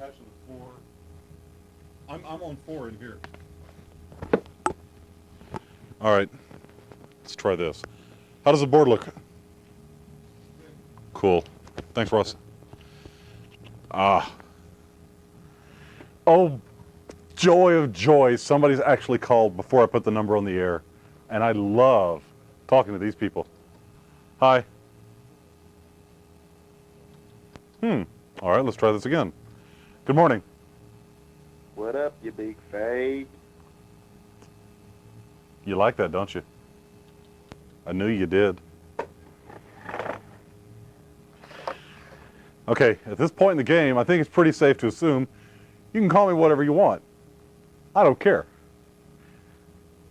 patching the floor. I'm on 4 in here. All right, let's try this. How does the board look? Cool. Thanks, Ross. Ah. Oh, joy of joy. Somebody's actually called before I put the number on the air. And I love talking to these people. Hi. All right, let's try this again. Good morning. What up, you big fade? You like that, don't you? I knew you did. Okay, at this point in the game, I think it's pretty safe to assume you can call me whatever you want. I don't care.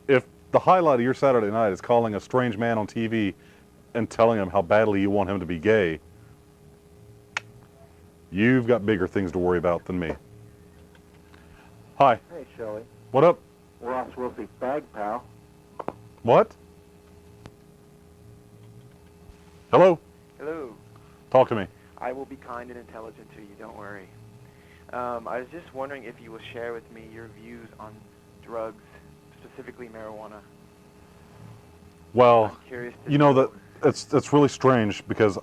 If the highlight of your Saturday night is calling a strange man on TV and telling him how badly you want him to be gay, you've got bigger things to worry about than me. Hi. Hey, Shelly. What up? Ross Wilsey's bag, pal. What? Hello? Hello. Talk to me. I will be kind and intelligent to you, don't worry. I was just wondering if you will share with me your views on drugs, specifically marijuana. Well, I'm curious to you know that it's really strange because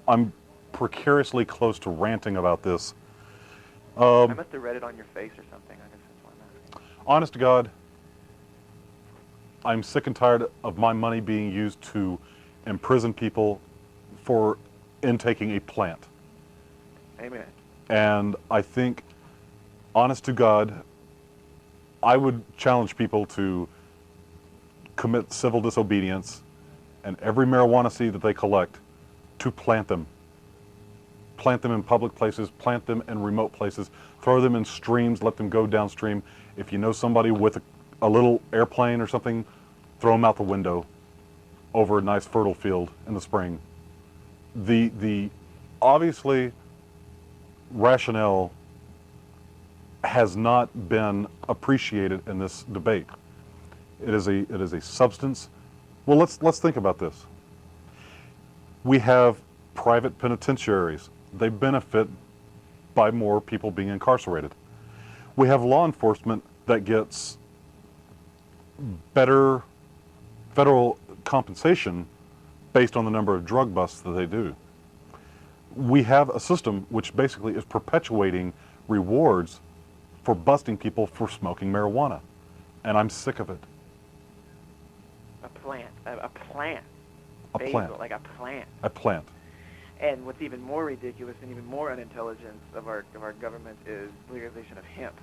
I'm precariously close to ranting about this. I must have read it on your face or something. I guess that's why I'm asking. Honest to God, I'm sick and tired of my money being used to imprison people for intaking a plant. Amen. And I think, honest to God, I would challenge people to commit civil disobedience and every marijuana seed that they collect to plant them. Plant them in public places, plant them in remote places, throw them in streams, let them go downstream. If you know somebody with a little airplane or something, throw them out the window over a nice fertile field in the spring. The obviously rationale has not been appreciated in this debate. It is a substance. Well, let's think about this. We have private penitentiaries. They benefit by more people being incarcerated. We have law enforcement that gets better federal compensation based on the number of drug busts that they do. We have a system which basically is perpetuating rewards for busting people for smoking marijuana. And I'm sick of it. A plant. A plant. A Basil, plant. like a plant. A plant. And what's even more ridiculous and even more unintelligent of our government is legalization of hemp.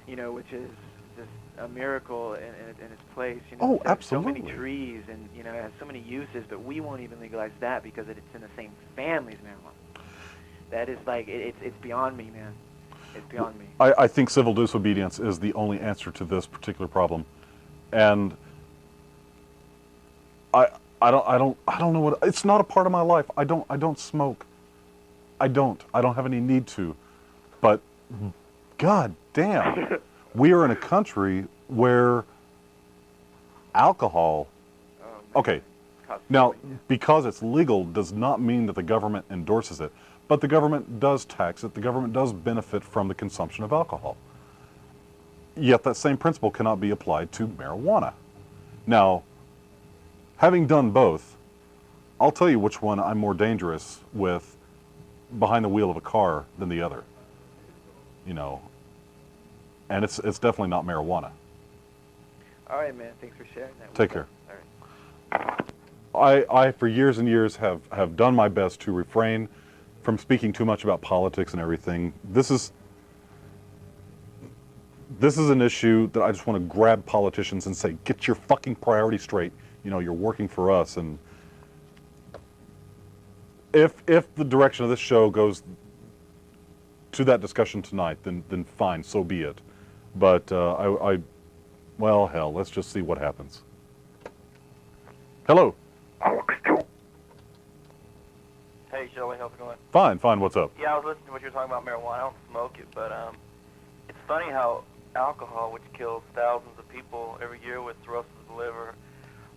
You know, which is just a miracle in its place. You know, Oh, there's absolutely. so many trees and, you know, it has so many uses, but we won't even legalize that because it's in the same family as marijuana. That is like, it's beyond me, man. It's beyond me. I think civil disobedience is the only answer to this particular problem. And I don't know what, it's not a part of my life. I don't smoke. I don't have any need to. But God damn, we are in a country where alcohol, okay, now because it's legal does not mean that the government endorses it, but the government does tax it, the government does benefit from the consumption of alcohol. Yet that same principle cannot be applied to marijuana. Now, having done both, I'll tell you which one I'm more dangerous with behind the wheel of a car than the other. You know, and it's definitely not marijuana. All right, man. Thanks for sharing that. Take care. All right. I for years and years have done my best to refrain from speaking too much about politics and everything. This is an issue that I just want to grab politicians and say, get your fucking priorities straight. You know, you're working for us, and if the direction of this show goes to that discussion tonight, then fine, so be it. But well, hell, let's just see what happens. Hello. Hey, Shelly, how's it going? Fine, what's up? Yeah, I was listening to what you were talking about marijuana. I don't smoke it, but it's funny how alcohol, which kills thousands of people every year with cirrhosis of the liver,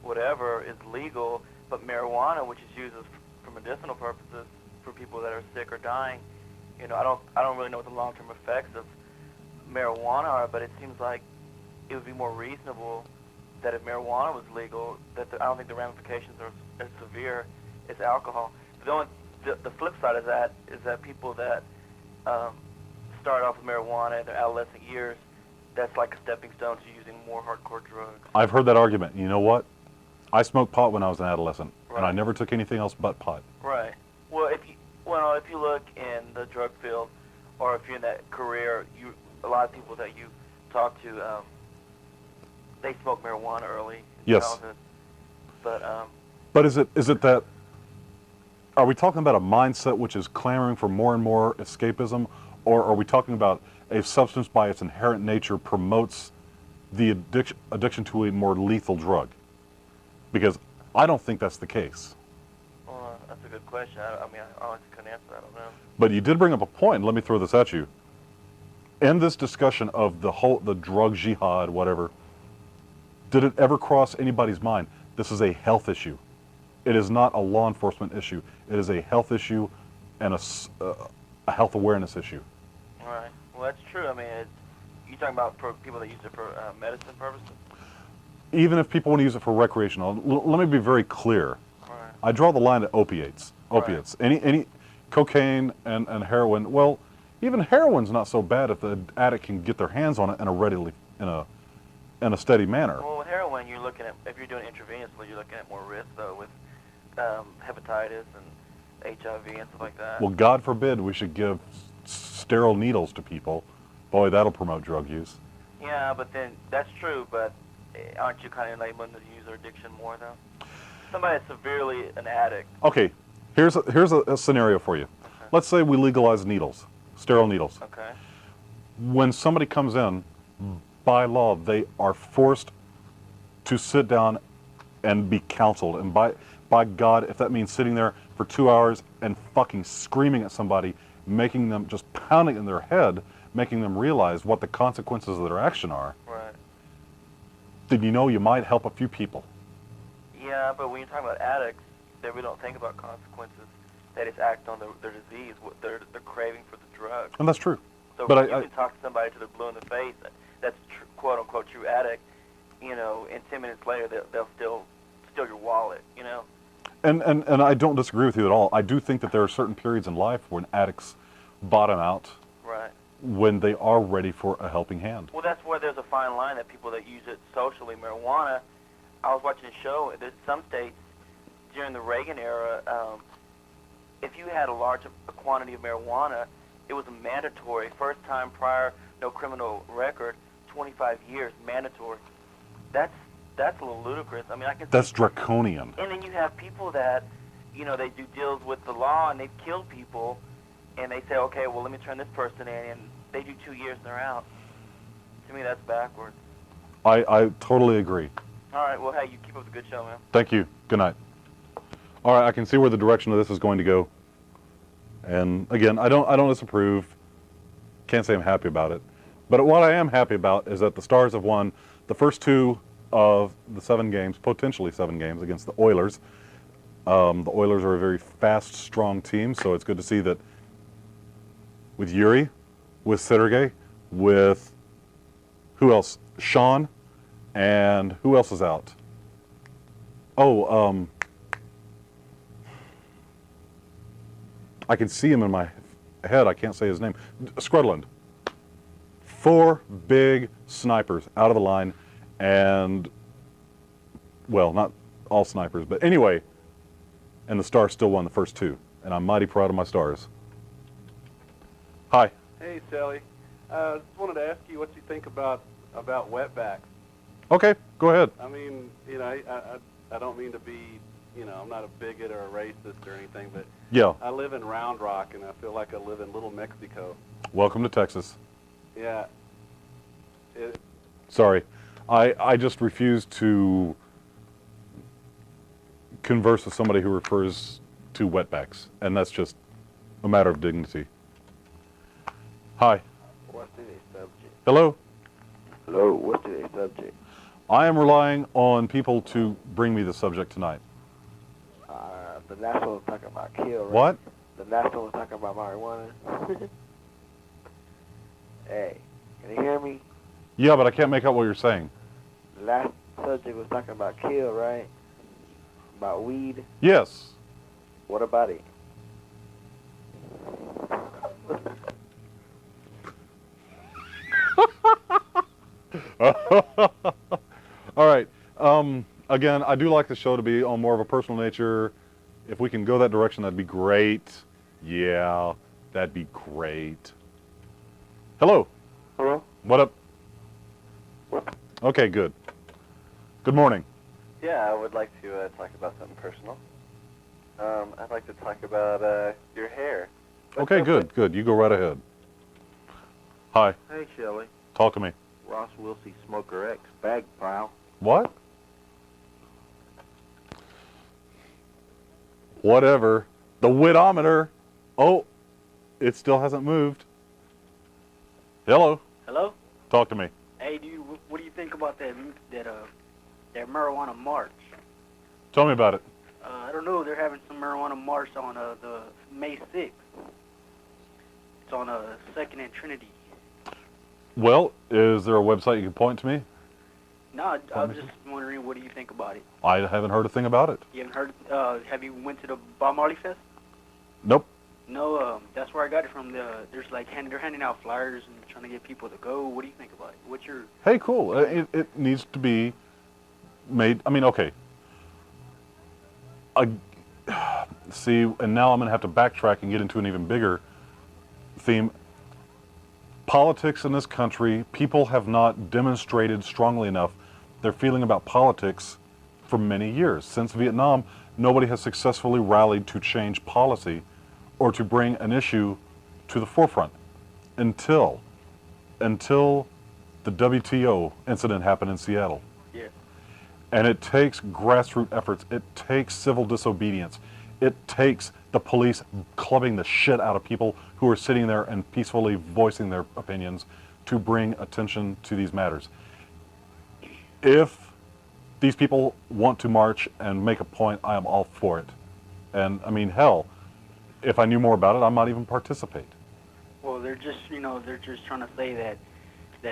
whatever, is legal, but marijuana, which is used for medicinal purposes for people that are sick or dying, You know, I don't really know what the long-term effects of marijuana are, but it seems like it would be more reasonable that if marijuana was legal, that I don't think the ramifications are as severe as alcohol. The flip side of that is that people that start off with marijuana in their adolescent years, that's like a stepping stone to using more hardcore drugs. I've heard that argument. You know what? I smoked pot when I was an adolescent, and I Right. never took anything else but pot. Right. Well, if you look in the drug field, or if you're in that career, a lot of people that you talk to, they smoke marijuana early in Yes. childhood. But is it that, are we talking about a mindset which is clamoring for more and more escapism, or are we talking about a substance by its inherent nature promotes the addiction to a more lethal drug? Because I don't think that's the case. Well, that's a good question. I mean, I honestly couldn't answer that. I don't know. But you did bring up a point, and let me throw this at you. In this discussion of the drug jihad, whatever, did it ever cross anybody's mind, this is a health issue? It is not a law enforcement issue. It is a health issue and a health awareness issue. Right. Well, that's true. I mean, you're talking about people that use it for medicine purposes? Even if people want to use it for recreational, let me be very clear. Right. I draw the line at opiates. Opiates. Any cocaine and heroin. Well, even heroin's not so bad if the addict can get their hands on it in a steady manner. Well, with heroin, you're looking at, if you're doing intravenously, you're looking at more risk, though, with hepatitis and HIV and stuff like that. Well, God forbid we should give sterile needles to people. Boy, that'll promote drug use. Yeah, but then, that's true, but aren't you kind of labeling the user addiction more, though? Somebody that's severely an addict. Okay, here's a scenario for you. Okay. Let's say we legalize needles, sterile needles. Okay. When somebody comes in, by law, they are forced to sit down and be counseled. And by God, if that means sitting there for 2 hours and fucking screaming at somebody, making them, just pounding in their head, making them realize what the consequences of their action are, Right. then you know you might help a few people. Yeah, but when you're talking about addicts, they really don't think about consequences. They just act on their disease, their craving for the drug. And that's true. So But you can talk to somebody till they're blue in the face, that's quote unquote true addict, you know, and 10 minutes later they'll still steal your wallet, you know. And I don't disagree with you at all. I do think that there are certain periods in life when addicts bottom out, Right. when they are ready for a helping hand. Well, that's where there's a fine line that people that use it socially, marijuana. I was watching a show. There's some states during the Reagan era, if you had a large quantity of marijuana, it was a mandatory, first time prior, no criminal record, 25 years, mandatory. That's a little ludicrous. I mean, I can. That's draconian. And then you have people that, you know, they do deals with the law and they've killed people, and they say, okay, well, let me turn this person in, and they do 2 years and they're out. To me, that's backwards. I totally agree. All right, well, hey, you keep up the good show, man. Thank you. Good night. All right, I can see where the direction of this is going to go. And again, I don't disapprove. Can't say I'm happy about it. But what I am happy about is that the Stars have won the first 2 of the 7 games, potentially 7 games, against the Oilers. The Oilers are a very fast, strong team, so it's good to see that with Yuri, with Sergey, with who else? Sean, and who else is out? Oh, I can see him in my head. I can't say his name. Scrudland. 4 big snipers out of the line, and, well, not all snipers, but anyway, and the Stars still won the first 2, and I'm mighty proud of my Stars. Hi. Hey, Shelly. Just wanted to ask you what you think about wetbacks. Okay, go ahead. I mean, you know, I don't mean to be, you know, I'm not a bigot or a racist or anything, but Yeah, I live in Round Rock, and I feel like I live in Little Mexico. welcome to Texas. Yeah. Sorry. I just refuse to converse with somebody who refers to wetbacks, and that's just a matter of dignity. Hi. What's today's subject? Hello. Hello, what's today's subject? I am relying on people to bring me the subject tonight. The national talking about kill, right? What? The last one was talking about marijuana. Hey, can you hear me? Yeah, but I can't make out what you're saying. The last subject was talking about kill, right? About weed. Yes. What about it? All right. Again, I do like the show to be on more of a personal nature. If we can go that direction, that'd be great. Yeah, that'd be great. Hello. Hello? What up? What? Okay, good. Good morning. Yeah, I would like to talk about something personal. I'd like to talk about your hair. Okay, good, good. You go right ahead. Hi. Hey, Shelly. Talk to me. Ross Wilsey, Smoker X, bag pile. What? Whatever. The widometer. Oh, it still hasn't moved. Hello. Hello? Talk to me. Hey, what do you think about that marijuana march? Tell me about it. I don't know. They're having some marijuana march on the May 6th. It's on 2nd and Trinity. Well, is there a website you can point to me? No, I was just wondering, what do you think about it? I haven't heard a thing about it. You haven't heard? Have you went to the Bob Marley Fest? Nope. No, that's where I got it from. There's like they're handing out flyers and trying to get people to go. What do you think about it? What's your? Hey, cool. It needs to be made. I mean, okay. See, and now I'm going to have to backtrack and get into an even bigger theme. Politics in this country, people have not demonstrated strongly enough their feeling about politics for many years. Since Vietnam, nobody has successfully rallied to change policy or to bring an issue to the forefront until the WTO incident happened in Seattle. Yeah. And it takes grassroots efforts. It takes civil disobedience. It takes the police clubbing the shit out of people who are sitting there and peacefully voicing their opinions to bring attention to these matters. If these people want to march and make a point, I am all for it. And I mean, hell, if I knew more about it, I might even participate. Well, they're just trying to say that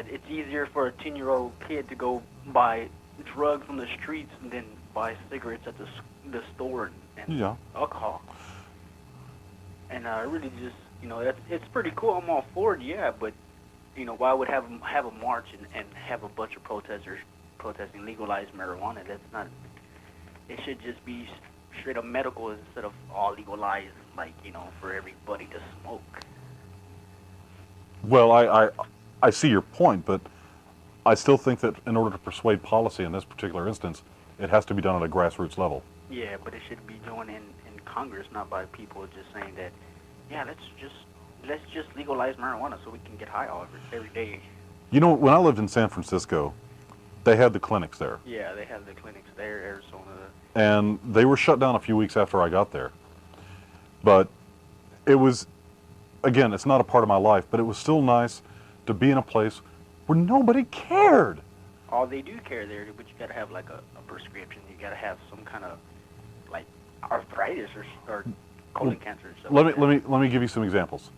it's easier for a 10-year-old kid to go buy drugs on the streets than buy cigarettes at the store and Yeah. alcohol. And really just, it's pretty cool. I'm all for it, yeah, but, why would have a march and have a bunch of protesters protesting legalized marijuana? That's not, it should just be straight up medical instead of all legalized, like, for everybody to smoke. Well, I see your point, but I still think that in order to persuade policy in this particular instance, it has to be done at a grassroots level. Yeah, but it should be done in Congress, not by people just saying that, yeah, let's just legalize marijuana so we can get high every day. You know, when I lived in San Francisco, they had the clinics there. Yeah, they have the clinics there, Arizona. And they were shut down a few weeks after I got there. But it was, again, it's not a part of my life, but it was still nice to be in a place where nobody cared. Oh, they do care there, but you gotta have like a prescription. You gotta have some kind of like arthritis or colon cancer. Or something. Let me give you some examples.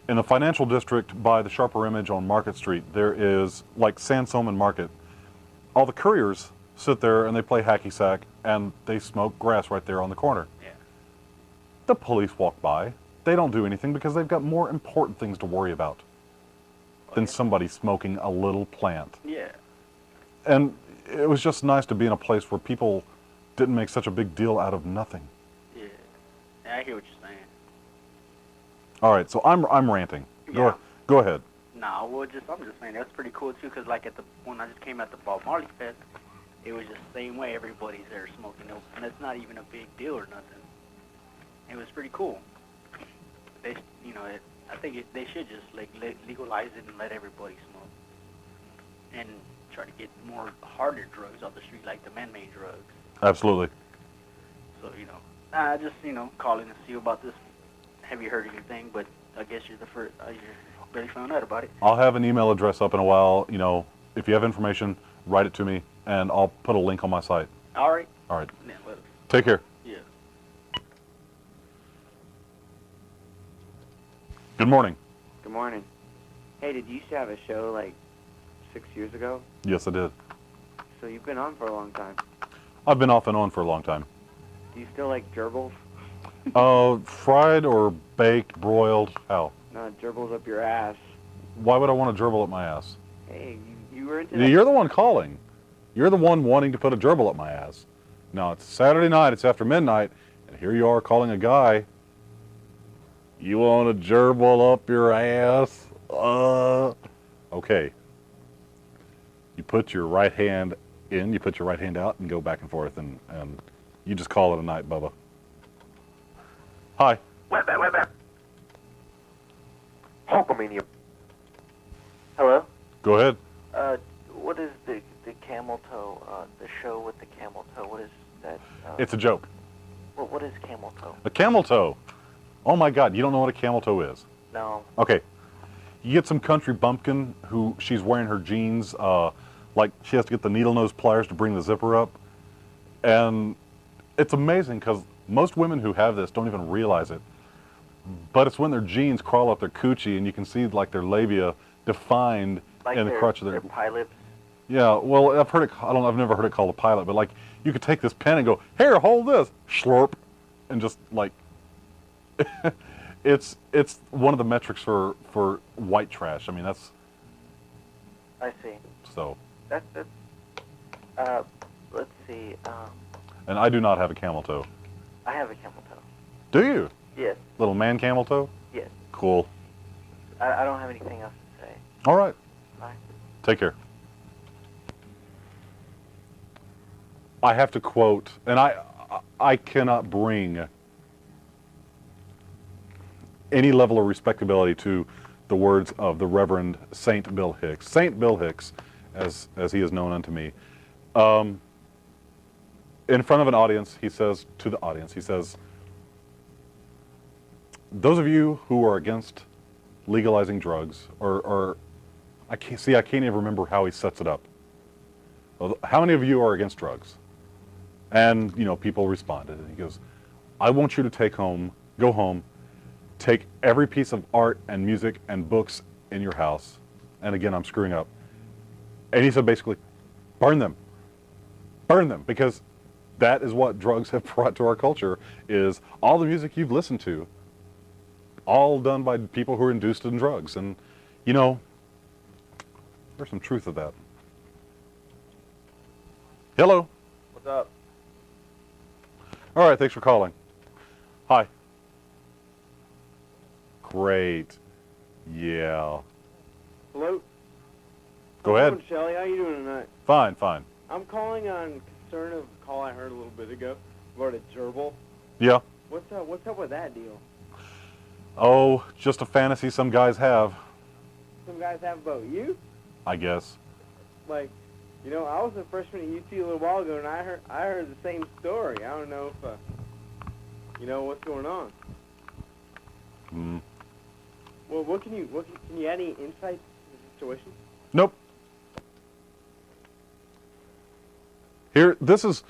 In the financial district by the Sharper Image on Market Street, there is like Sansoman Market. All the couriers sit there and they play hacky sack and they smoke grass right there on the corner. Yeah. The police walk by. They don't do anything because they've got more important things to worry about than somebody smoking a little plant. Yeah. And it was just nice to be in a place where people didn't make such a big deal out of nothing. Yeah. I hear what you're saying. All right, so I'm ranting. Yeah. Go ahead. Nah, well, I'm just saying that's pretty cool too. Cause like when I just came at the Bob Marley Fest, it was just the same way. Everybody's there smoking, and it's not even a big deal or nothing. It was pretty cool. They, I think they should just legalize it and let everybody smoke, and try to get more harder drugs off the street, like the man-made drugs. Absolutely. So I just calling to see about this. Have you heard anything? But I guess you're the first. You barely found out about it. I'll have an email address up in a while. If you have information, write it to me, and I'll put a link on my site. All right. All right. Yeah, well, Take care. yeah. Good morning. Good morning. Hey, did you used to have a show like 6 years ago? Yes, I did. So you've been on for a long time. I've been off and on for a long time. Do you still like gerbils? Fried or baked, broiled, how? No, gerbils up your ass. Why would I want a gerbil up my ass? Hey, you were into that. You're the one calling. You're the one wanting to put a gerbil up my ass. Now, it's Saturday night, it's after midnight, and here you are calling a guy. You want a gerbil up your ass? Okay. You put your right hand in, you put your right hand out, and go back and forth, and you just call it a night, Bubba. Hi. Hello? Go ahead. What is the camel toe, the show with the camel toe? What is that? It's a joke. What is camel toe? A camel toe. Oh my God, you don't know what a camel toe is? No. Okay. You get some country bumpkin who she's wearing her jeans, like she has to get the needle nose pliers to bring the zipper up. And it's amazing because most women who have this don't even realize it. But it's when their jeans crawl up their coochie and you can see like their labia defined Like in the crotch of their pilots? Yeah, well, I've heard it, I've never heard it called a pilot, but like you could take this pen and go, here, hold this, slurp, and just like, it's one of the metrics for white trash. I mean, that's, I see. so. That's let's see. And I do not have a camel toe. I have a camel toe. Do you? Yes. Little man camel toe? Yes. Cool. I don't have anything else to say. All right. Bye. Take care. I have to quote, and I cannot bring any level of respectability to the words of the Reverend Saint Bill Hicks. Saint Bill Hicks, as he is known unto me. In front of an audience, he says to the audience, he says, those of you who are against legalizing drugs, or I can't even remember how he sets it up. How many of you are against drugs? And, you know, people responded. And he goes, I want you to go home, take every piece of art and music and books in your house. And again, I'm screwing up. And he said basically, burn them. Burn them. Because that is what drugs have brought to our culture, is all the music you've listened to, all done by people who are induced in drugs. And, you know, there's some truth to that. Hello. What's up? All right, thanks for calling. Hi. Great. Yeah. Hello? Go ahead. Named Shelly, how you doing tonight? Fine, fine. I'm calling on concern of a call I heard a little bit ago about a gerbil. Yeah. What's up with that deal? Oh, just a fantasy some guys have, Some guys have about you? I guess. Like, you know, I was a freshman at UT a little while ago, and I heard the same story. I don't know if, you know, what's going on. Mm. Well, can you add any insight to the situation? Nope. Here, this is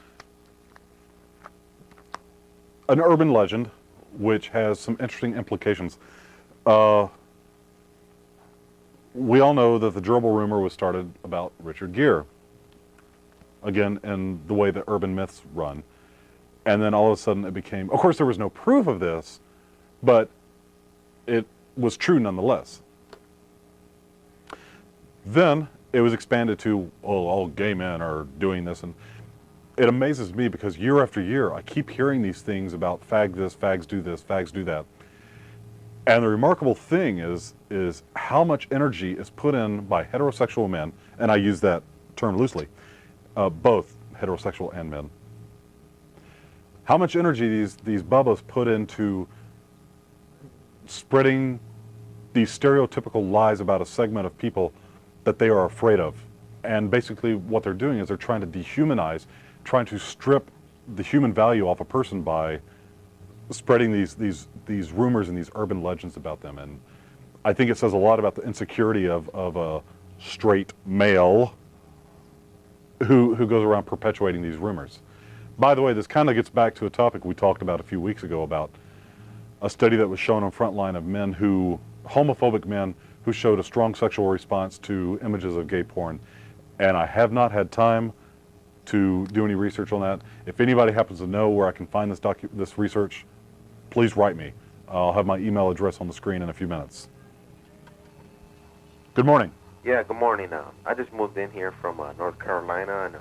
an urban legend which has some interesting implications. We all know that the gerbil rumor was started about Richard Gere. Again, in the way that urban myths run. And then all of a sudden it became, of course there was no proof of this, but it was true nonetheless. Then it was expanded to, oh, all gay men are doing this, and it amazes me because year after year I keep hearing these things about fag this, fags do this, fags do that. And the remarkable thing is how much energy is put in by heterosexual men, and I use that term loosely, both heterosexual and men. How much energy these bubbas put into spreading these stereotypical lies about a segment of people that they are afraid of. And basically what they're doing is they're trying to dehumanize, trying to strip the human value off a person by spreading these rumors and these urban legends about them. And I think it says a lot about the insecurity of a straight male who goes around perpetuating these rumors. By the way, this kind of gets back to a topic we talked about a few weeks ago about a study that was shown on Frontline of men who homophobic men who showed a strong sexual response to images of gay porn. And I have not had time to do any research on that. If anybody happens to know where I can find this research, please write me. I'll have my email address on the screen in a few minutes. Good morning. Yeah, good morning. I just moved in here from North Carolina, and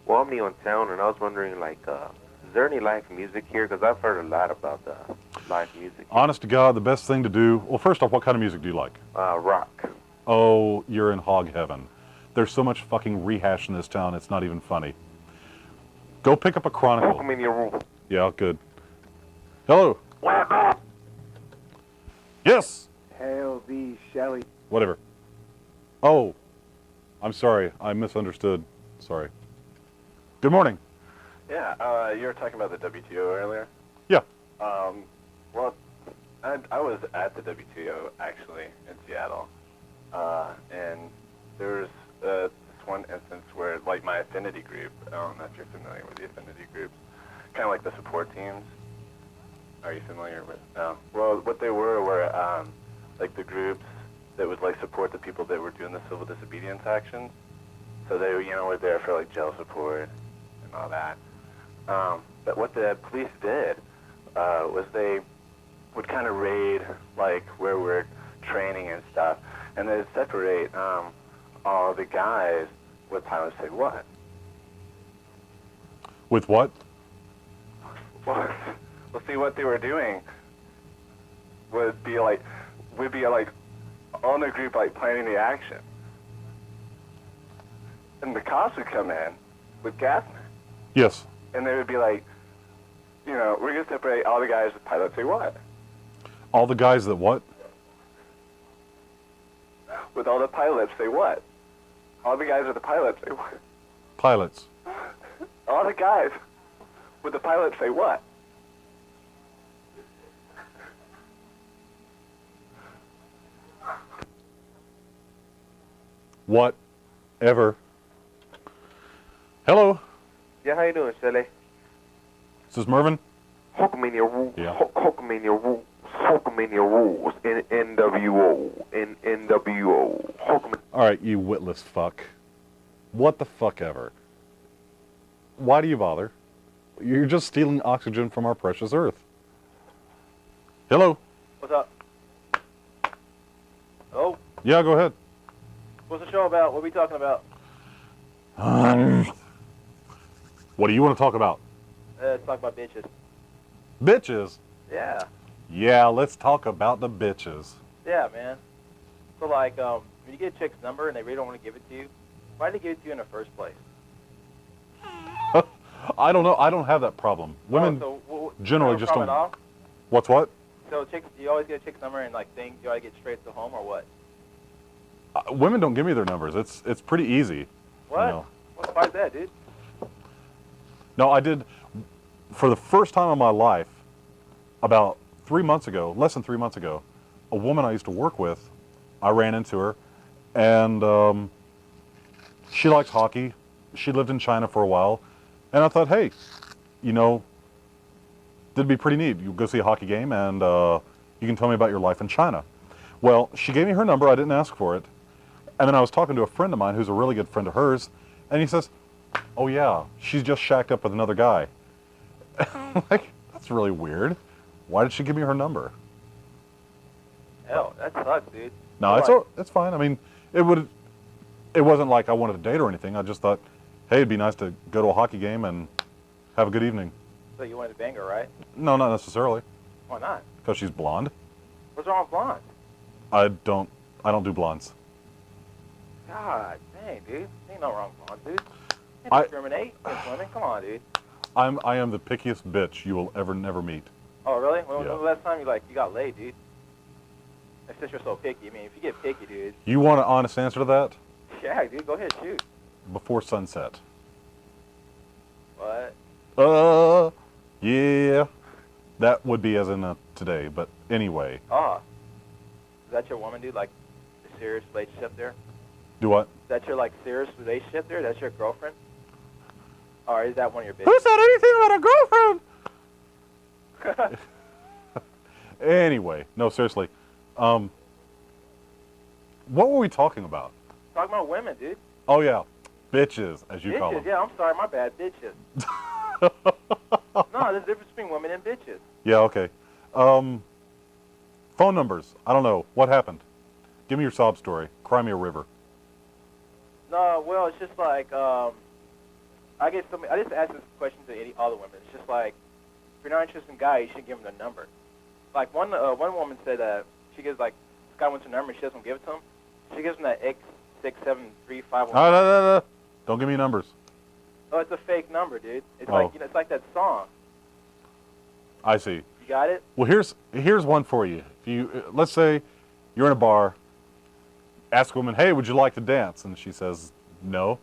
well, I'm new in town, and I was wondering, like, is there any live music here? Because I've heard a lot about live music. Honest to God, the best thing to do, well, first off, what kind of music do you like? Rock. Oh, you're in hog heaven. There's so much fucking rehash in this town, it's not even funny. Go pick up a Chronicle. Welcome in your room. Yeah, good. Hello. Yes. Hail thee, Shelly. Whatever. Oh, I'm sorry. I misunderstood. Sorry. Good morning. Yeah, you were talking about the WTO earlier. Yeah. Well, I was at the WTO actually in Seattle, and there was this one instance where, like, my affinity group. I don't know if you're familiar with the affinity groups, kind of like the support teams. Are you familiar with? No. Well, what they were like the groups that would like support the people that were doing the civil disobedience actions. So they, were there for like jail support and all that. But what the police did was they would kind of raid like where we're training and stuff, and they'd separate all the guys with pilots say what. With what? Well, see, what they were doing would be like, we'd be like on the group like planning the action, and the cops would come in with gas masks. Yes. And they would be like, we're going to separate all the guys with pilots say what? All the guys that what? With all the pilots say what? All the guys with the pilots say what? Pilots. All the guys with the pilots say what? Whatever. Hello. Yeah, how you doing, Shelly? Is this Mervin? Hook 'em in your rules. Yeah. Hook 'em in your rules. Hook 'em in your rules. NWO. NWO. Hook 'em in. All right, you witless fuck. What the fuck ever. Why do you bother? You're just stealing oxygen from our precious earth. Hello. What's up? Oh, Yeah, go ahead. what's the show about? What are we talking about? What do you want to talk about? Let's talk about bitches. Bitches? Yeah. Yeah, let's talk about the bitches. Yeah, man. So, like, when you get a chick's number and they really don't want to give it to you, why did they give it to you in the first place? I don't know. I don't have that problem. Women generally just don't. Off? What's what? So, chicks, you always get a chick's number and, like, think you ought to get straight to home or what? Women don't give me their numbers. It's pretty easy. What? You know. Why's that, dude? No, I did. For the first time in my life, about 3 months ago, less than 3 months ago, a woman I used to work with, I ran into her, and she likes hockey. She lived in China for a while, and I thought, hey, it'd be pretty neat. You go see a hockey game, and you can tell me about your life in China. Well, she gave me her number. I didn't ask for it. And then I was talking to a friend of mine who's a really good friend of hers, and he says, oh yeah, she's just shacked up with another guy. I'm like, that's really weird. Why did she give me her number? Hell, that sucks, dude. No, it's fine. I mean, it wasn't like I wanted to date or anything. I just thought, hey, it'd be nice to go to a hockey game and have a good evening. So you wanted to bang her, right? No, not necessarily. Why not? Because she's blonde. What's wrong with blondes? I don't do blondes. God dang, dude. Ain't no wrong with blondes, dude. You I- can't discriminate against women. Come on, dude. I am the pickiest bitch you will never meet. Oh, really? When was Yeah. the last time you got laid, dude? That's just you're so picky. I mean, if you get picky, dude. You want an honest answer to that? Yeah, dude, go ahead, shoot. Before sunset. What? Yeah. That would be as in today, but anyway. Ah. Is that your woman, dude? Like, a serious relationship there? Do what? Is that your, like, serious relationship there? That's your girlfriend? Or is that one of your bitches? Who said anything about a girlfriend? Anyway, no, seriously. What were we talking about? Talking about women, dude. Oh yeah, bitches, as you call Bitches, them. yeah, I'm sorry, my bad, bitches. No, there's a difference between women and bitches. Yeah, okay. Phone numbers. I don't know. What happened? Give me your sob story. Cry me a river. No, well, it's just like, I just ask this question to all the women. It's just like, if you're not interested in a guy, you should give him the number. Like, one woman said she gives, like, this guy wants a number and she doesn't give it to him. She gives him that X6735. No. Don't give me numbers. Oh, it's a fake number, dude. It's Oh. like, it's like that song. I see. You got it? Well, here's one for you. If you let's say you're in a bar, ask a woman, "Hey, would you like to dance?" And she says, "No."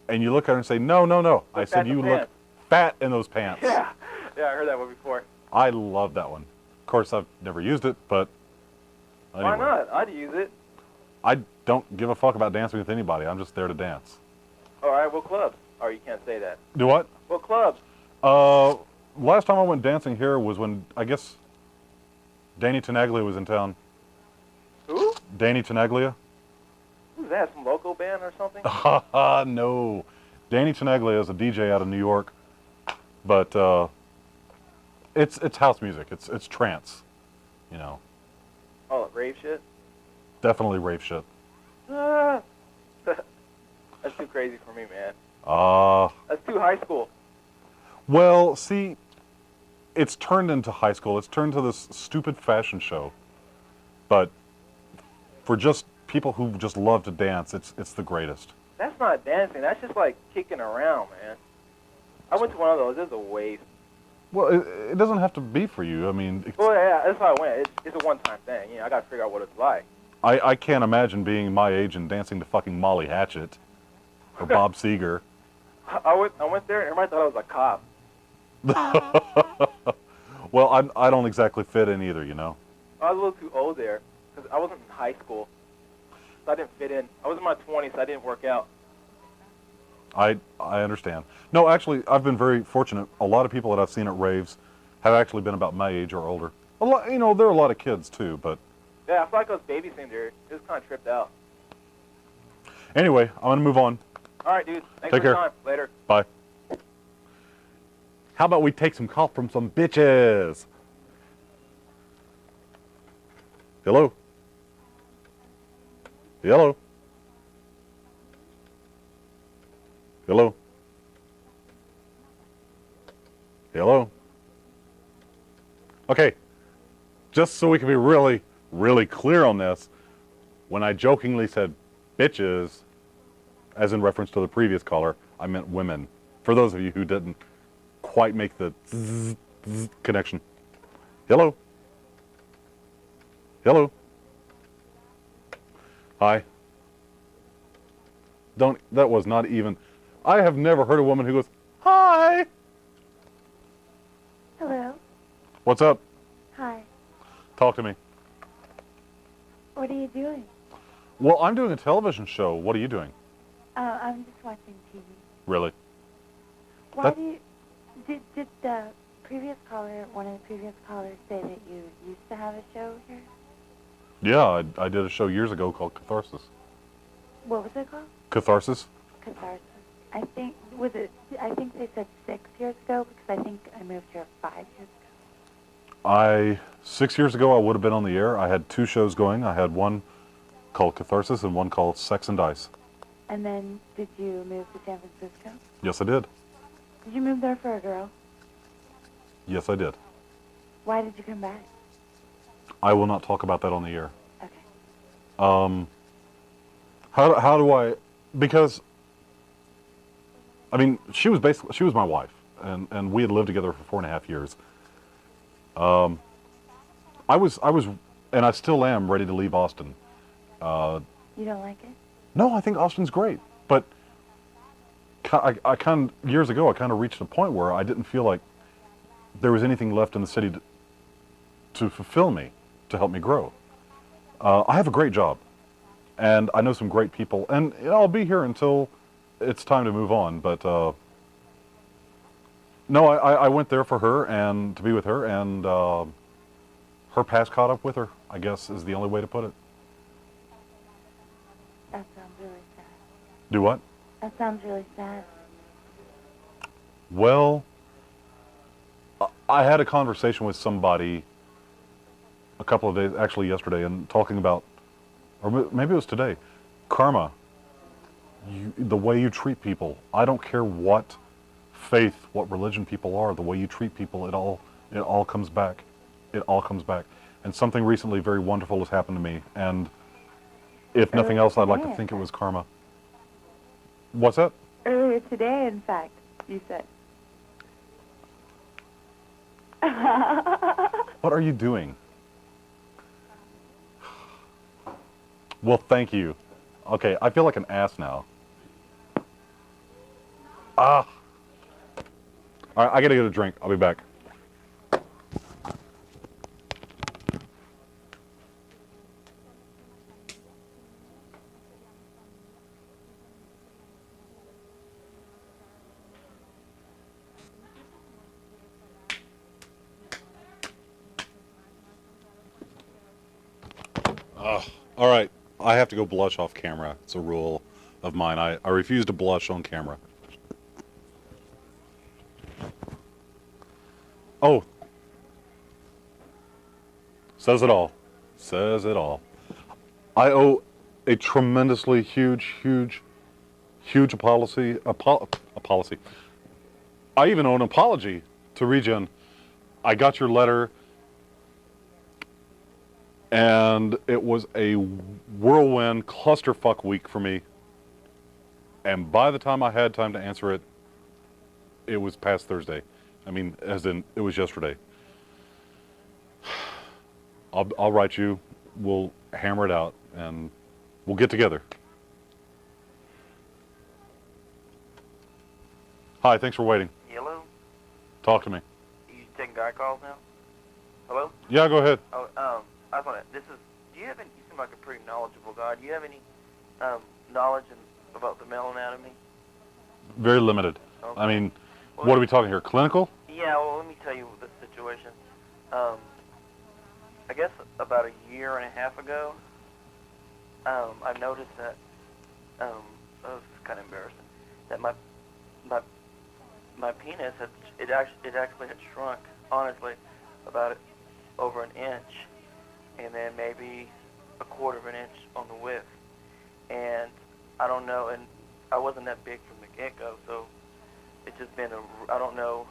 And you look at her and say, "No. I Look said fat in you the look pants." fat in those pants." Yeah, I heard that one before. I love that one. Of course, I've never used it, but anyway. Why not? I'd use it. I don't give a fuck about dancing with anybody. I'm just there to dance. All right, what clubs? Or you can't say that. Do what? What clubs? Last time I went dancing here was when, I guess, Danny Tenaglia was in town. Who? Danny Tenaglia? Who's that? Some local band or something? No. Danny Tenaglia is a DJ out of New York, but it's house music. It's trance, you know. Oh, rave shit? Definitely rave shit. Ah. That's too crazy for me, man. That's too high school. Well, see, it's turned into high school. It's turned to this stupid fashion show. But for just people who just love to dance, it's the greatest. That's not dancing. That's just like kicking around, man. I went to one of those. It was a waste. Well, it doesn't have to be for you. I mean, Well, yeah, that's how I went. It's a one-time thing. You know, I got to figure out what it's like. I can't imagine being my age and dancing to fucking Molly Hatchet or Bob Seger. I went there and everybody thought I was a cop. Well, I don't exactly fit in either, you know. I was a little too old there because I wasn't in high school, so I didn't fit in. I was in my 20s, so I didn't work out. I understand. No, actually, I've been very fortunate. A lot of people that I've seen at raves have actually been about my age or older. A lot, you know, there are a lot of kids too, but Yeah, I feel like I was babysitting there. It was kind of tripped out. anyway, I'm gonna move on. All right, dude. Thanks Take for your care. time. Later. Bye. How about we take some call from some bitches? Hello? Hello? Hello? Hello? Okay, just so we can be really, really clear on this, when I jokingly said bitches, as in reference to the previous caller, I meant women. For those of you who didn't quite make the zzz, zzz connection. Hello? Hello? Hi. That was not even, I have never heard a woman who goes, hi. Hello. What's up? Hi. Talk to me. What are you doing? Well, I'm doing a television show. What are you doing? I'm just watching TV. Really? Why That- do you... Did the previous caller, one of the previous callers, say that you used to have a show here? Yeah, I did a show years ago called Catharsis. What was it called? Catharsis? Catharsis. I think they said 6 years ago, because I think I moved here 5 years ago. 6 years ago, I would have been on the air. I had two shows going. I had one called Catharsis and one called Sex and Dice. And then, did you move to San Francisco? Yes, I did. Did you move there for a girl? Yes, I did. Why did you come back? I will not talk about that on the air. Okay. How do I, because, I mean, she was my wife, and we had lived together for 4.5 years. I was, and I still am ready to leave Austin. You don't like it? No, I think Austin's great, but I kind of, years ago, I kind of reached a point where I didn't feel like there was anything left in the city to fulfill me, to help me grow. I have a great job, and I know some great people, and you know, I'll be here until it's time to move on, but no, I went there for her and to be with her, and her past caught up with her, I guess is the only way to put it. sounds really sad. Do what? That sounds really sad. Well, I had a conversation with somebody a couple of days, actually yesterday, and talking about, or maybe it was today, karma. The way you treat people. I don't care what faith, what religion people are. The way you treat people, it all comes back. It all comes back. And something recently very wonderful has happened to me. And if nothing else, I'd like to think it was karma. What's that? Earlier today, in fact, you said. What are you doing? Well, thank you. Okay, I feel like an ass now. All right, I gotta get a drink. I'll be back. All right, I have to go blush off camera. It's a rule of mine. I refuse to blush on camera. Oh. Says it all. Says it all. I owe a tremendously huge apology. I even owe an apology to Regen. I got your letter, and it was a whirlwind clusterfuck week for me. And by the time I had time to answer it, it was past Thursday. I mean, as in, it was yesterday. I'll write you. We'll hammer it out, and we'll get together. Hi, thanks for waiting. Hello? Talk to me. You taking guy calls now? Hello? Yeah, go ahead. Oh, I was wondering, do you have any, you seem like a pretty knowledgeable guy. Do you have any, knowledge about the male anatomy? Very limited. Okay. I mean, Well, what are we talking here? Clinical? Yeah, well, let me tell you the situation. I guess about a year and a half ago, I noticed that, oh, it's kind of embarrassing, that my penis it actually had shrunk, honestly, about over an inch, and then maybe a quarter of an inch on the width. And I don't know, and I wasn't that big from the get-go, so it's just been I don't know.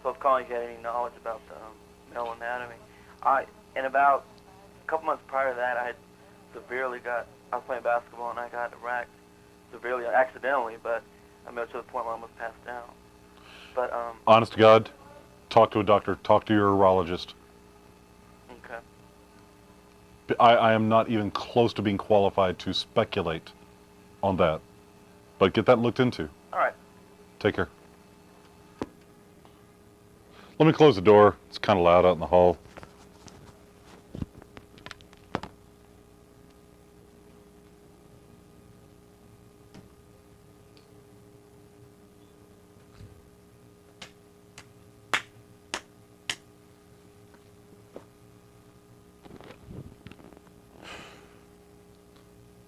So I was calling if you had any knowledge about the male anatomy. And about a couple months prior to that, I was playing basketball and I got racked severely, accidentally, but I mean, to the point where I almost passed out. But, Honest to God, talk to a doctor. Talk to your urologist. Okay. I am not even close to being qualified to speculate on that. But get that looked into. All right. Take care. Let me close the door. It's kind of loud out in the hall.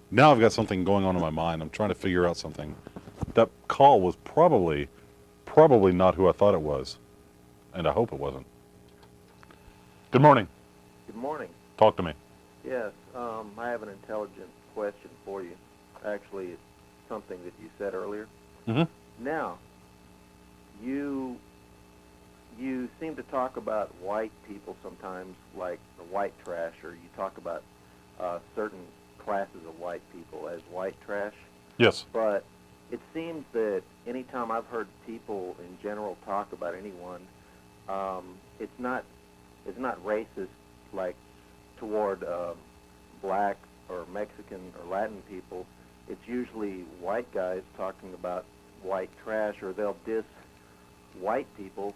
Now I've got something going on in my mind. I'm trying to figure out something. That call was probably not who I thought it was. And I hope it wasn't. Good morning. Good morning. Talk to me. Yes, I have an intelligent question for you. Actually, it's something that you said earlier. Mm-hmm. Now, you seem to talk about white people sometimes, like the white trash, or you talk about certain classes of white people as white trash. Yes. But it seems that anytime I've heard people in general talk about anyone, it's not racist like toward black or Mexican or Latin people. It's usually white guys talking about white trash, or they'll diss white people,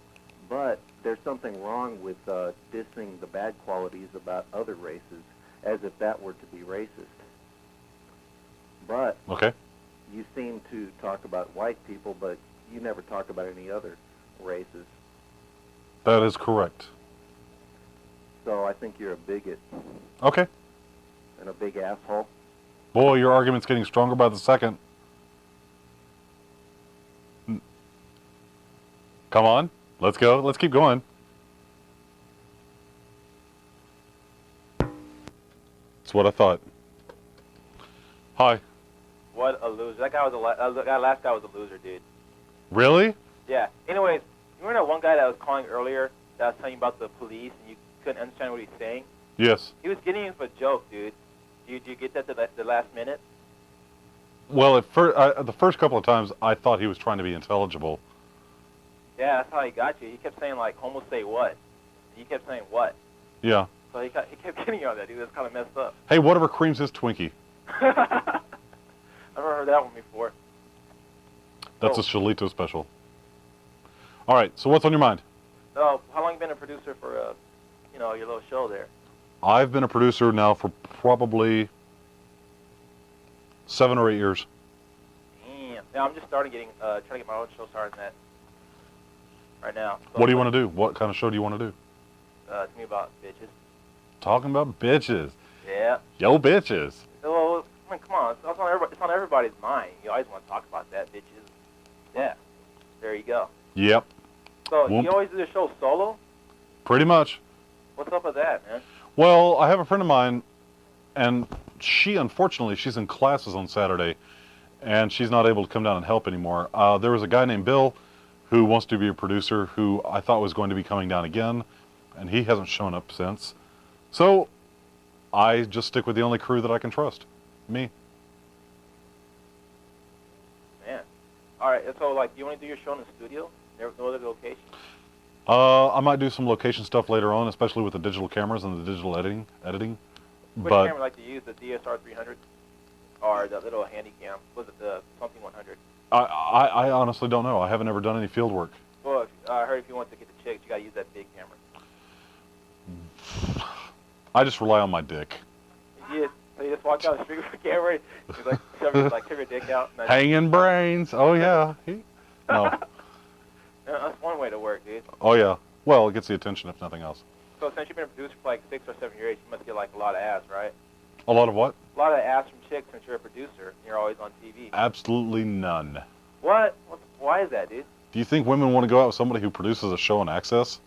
but there's something wrong with dissing the bad qualities about other races, as if that were to be racist. But Okay. you seem to talk about white people, but you never talk about any other races. That is correct. So I think you're a bigot Okay. and a big asshole. Boy, your argument's getting stronger by the second. Come on, let's go. Let's keep going. That's what I thought. Hi. What a loser. That guy was that last guy was a loser, dude. Really? Yeah. Anyways, you remember that one guy that was calling earlier that was telling you about the police and you couldn't understand what he was saying? Yes. He was getting you for a joke, dude. Did you get that the last minute? Well, the first couple of times, I thought he was trying to be intelligible. Yeah, that's how he got you. He kept saying, like, homo say what? And you kept saying what? Yeah. So he kept getting you on that, dude. That's kind of messed up. Hey, whatever creams his Twinkie. I've never heard that one before. That's a Shelito special. All right, so what's on your mind? So, how long you been a producer for, your little show there? I've been a producer now for probably 7 or 8 years. Damn. Yeah, I'm just trying to get my own show started in that right now. So What do you want to do? What kind of show do you want to do? It's me about bitches. Talking about bitches. Yeah. Yo, bitches. Well, I mean, come on. It's on everybody's mind. You always want to talk about that, bitches. Yeah. There you go. Yep. So, Whoop. you always do the show solo? Pretty much. What's up with that, man? Well, I have a friend of mine, and unfortunately, she's in classes on Saturday, and she's not able to come down and help anymore. There was a guy named Bill who wants to be a producer who I thought was going to be coming down again, and he hasn't shown up since. So I just stick with the only crew that I can trust, me. Man. All right, so, like, you want to do your show in the studio? No other location? I might do some location stuff later on, especially with the digital cameras and the digital editing. Which But camera like to use, the DSR 300 or the little handy cam? Was it the something 100? I honestly don't know. I haven't ever done any field work. Well, I heard if you want to get the chicks, you got to use that big camera. I just rely on my dick. So you just walk down the street with a camera, you like shove your dick out. And Hanging brains. Oh, yeah. No. Yeah, that's one way to work, dude. Oh, yeah. Well, it gets the attention if nothing else. So since you've been a producer for like 6 or 7 years, you must get like a lot of ass, right? A lot of what? A lot of ass from chicks since you're a producer and you're always on TV. Absolutely none. What? Why is that, dude? Do you think women want to go out with somebody who produces a show on Access?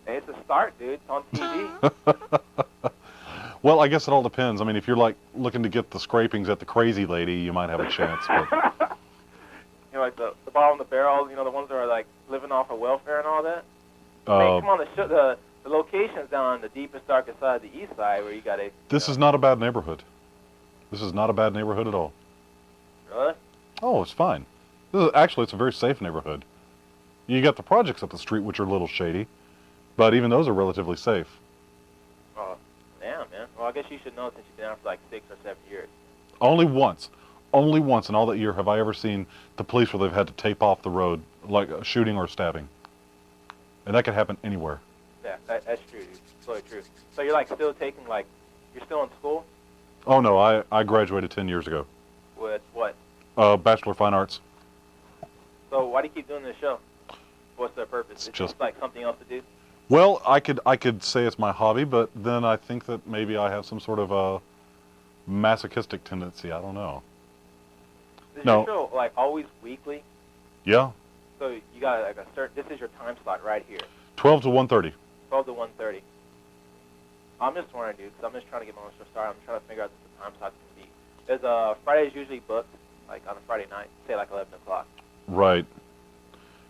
Hey, it's a start, dude. It's on TV. Well, I guess it all depends. I mean, if you're like looking to get the scrapings at the crazy lady, you might have a chance. But You know, like the bottom of the barrels, the ones that are like living off of welfare and all that. I mean, come on, the location's down on the deepest, darkest side of the east side where you got to... This is not a bad neighborhood. This is not a bad neighborhood at all. Really? Oh, it's fine. Actually, it's a very safe neighborhood. You got the projects up the street, which are a little shady, but even those are relatively safe. Oh, damn, man. Well, I guess you should know since you've been out for like 6 or 7 years. Only once in all that year have I ever seen the police where they've had to tape off the road, like a shooting or stabbing. And that could happen anywhere. Yeah, that's true, dude. It's totally true. So you're like still taking you're still in school? Oh no, I graduated 10 years ago. With what? Bachelor of Fine Arts. So why do you keep doing this show? What's the purpose? It's It's just- just like something else to do? Well, I could say it's my hobby, but then I think that maybe I have some sort of a masochistic tendency. I don't know. Is No. your show like always weekly? Yeah, So you got like a certain, this is your time slot right here, 12 to 1:30. 12 to 1:30. I'm just wondering, dude, because I'm just trying to get my own show started. I'm trying to figure out the time slot can be. There's Friday's usually booked, like on a Friday night, say like 11 o'clock. Right.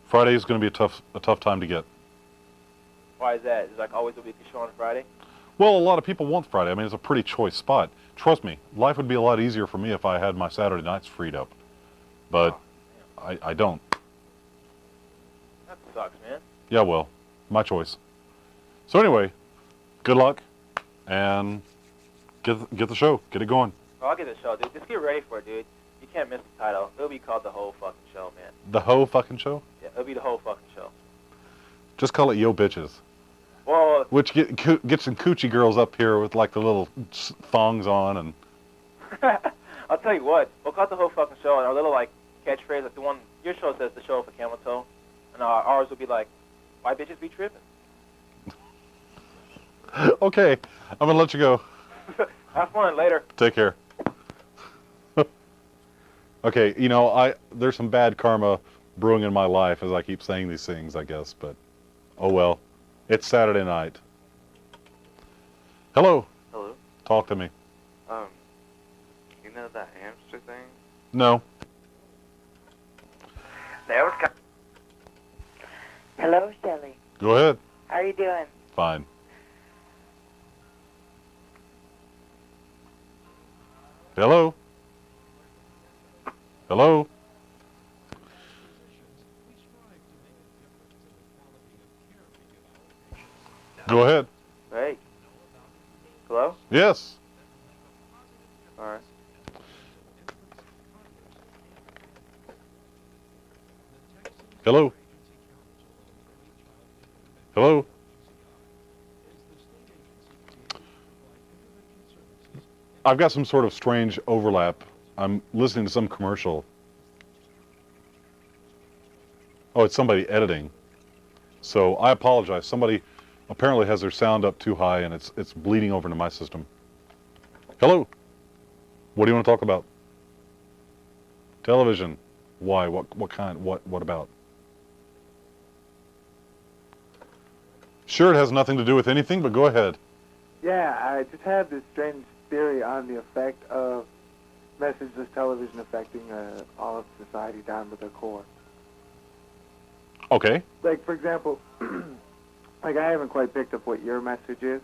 Friday is going to be a tough time to get. Why is that? Is like always a weekly show on Friday? Well, a lot of people want Friday. I mean, it's a pretty choice spot. Trust me, life would be a lot easier for me if I had my Saturday nights freed up. But I don't. That sucks, man. Yeah, well, my choice. So anyway, good luck, and get the show. Get it going. Oh, I'll get the show, dude. Just get ready for it, dude. You can't miss the title. It'll be called The Whole Fucking Show, man. The whole fucking show? Yeah, it'll be The Whole Fucking Show. Just call it Yo Bitches. Well, Which get some coochie girls up here with like the little thongs on and... I'll tell you what. We'll call it The Whole Fucking Show, and our little, like, catchphrase, like the one, your show says The Show for Camel Toe, and ours will be like, why bitches be tripping? Okay, I'm gonna let you go. Have fun later. Take care. Okay, you know, there's some bad karma brewing in my life as I keep saying these things, I guess, but oh well. It's Saturday night. Hello. Hello. Talk to me. You know that hamster thing? No. There was. Hello, Shelly. Go ahead. How are you doing? Fine. Hello. Hello. Go ahead. Hey. Hello? Yes. All right. Hello. Hello. I've got some sort of strange overlap. I'm listening to some commercial. Oh, it's somebody editing. So I apologize. Somebody apparently has their sound up too high and it's bleeding over into my system. Hello. What do you want to talk about? Television. Why? What kind? What about? Sure, it has nothing to do with anything, but go ahead. Yeah, I just have this strange theory on the effect of messageless television affecting all of society down to their core. Okay. Like, for example, like I haven't quite picked up what your message is.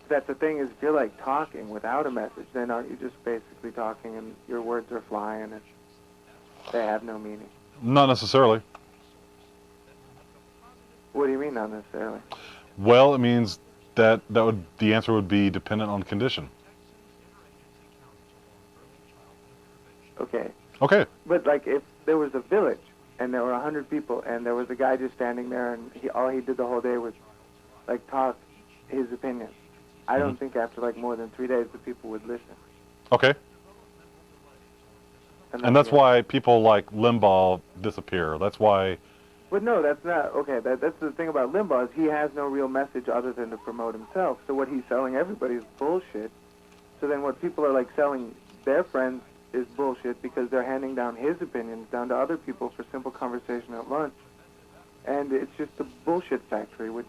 That's the thing is, if you're like talking without a message, then aren't you just basically talking and your words are flying and they have no meaning? Not necessarily. What do you mean, not necessarily? Well, it means that the answer would be dependent on condition. Okay. Okay. But like, if there was a village and there were 100 people and there was a guy just standing there and all he did the whole day was like talk his opinion, I don't think after like more than 3 days the people would listen. Okay. And that's why people like Limbaugh disappear. That's why. But no, that's not okay. That's the thing about Limbaugh is he has no real message other than to promote himself. So what he's selling everybody is bullshit. So then what people are like selling their friends is bullshit because they're handing down his opinions down to other people for simple conversation at lunch. And it's just a bullshit factory, which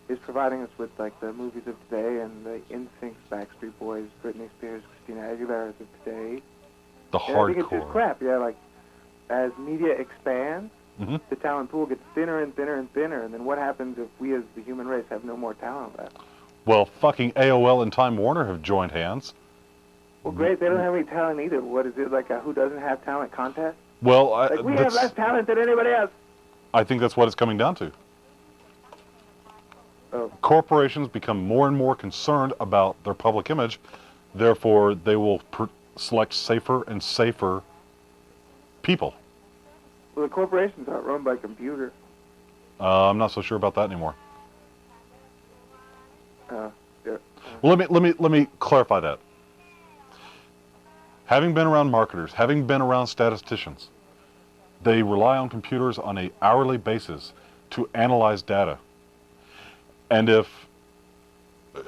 is providing us with like the movies of today and the NSYNC, Backstreet Boys, Britney Spears, Christina Aguilera of today. The and I think it's just hardcore. crap. Yeah, like as media expands, the talent pool gets thinner and thinner and thinner. And then what happens if we as the human race have no more talent left? Well, fucking AOL and Time Warner have joined hands. Well, great. They don't have any talent either. What is it, like a who doesn't have talent contest? Well, Like, we have less talent than anybody else. I think that's what it's coming down to. Oh. Corporations become more and more concerned about their public image. Therefore, they will select safer and safer people. Well, the corporations aren't run by computers. I'm not so sure about that anymore. Yeah. Well, let me clarify that. Having been around marketers, having been around statisticians, they rely on computers on an hourly basis to analyze data. And if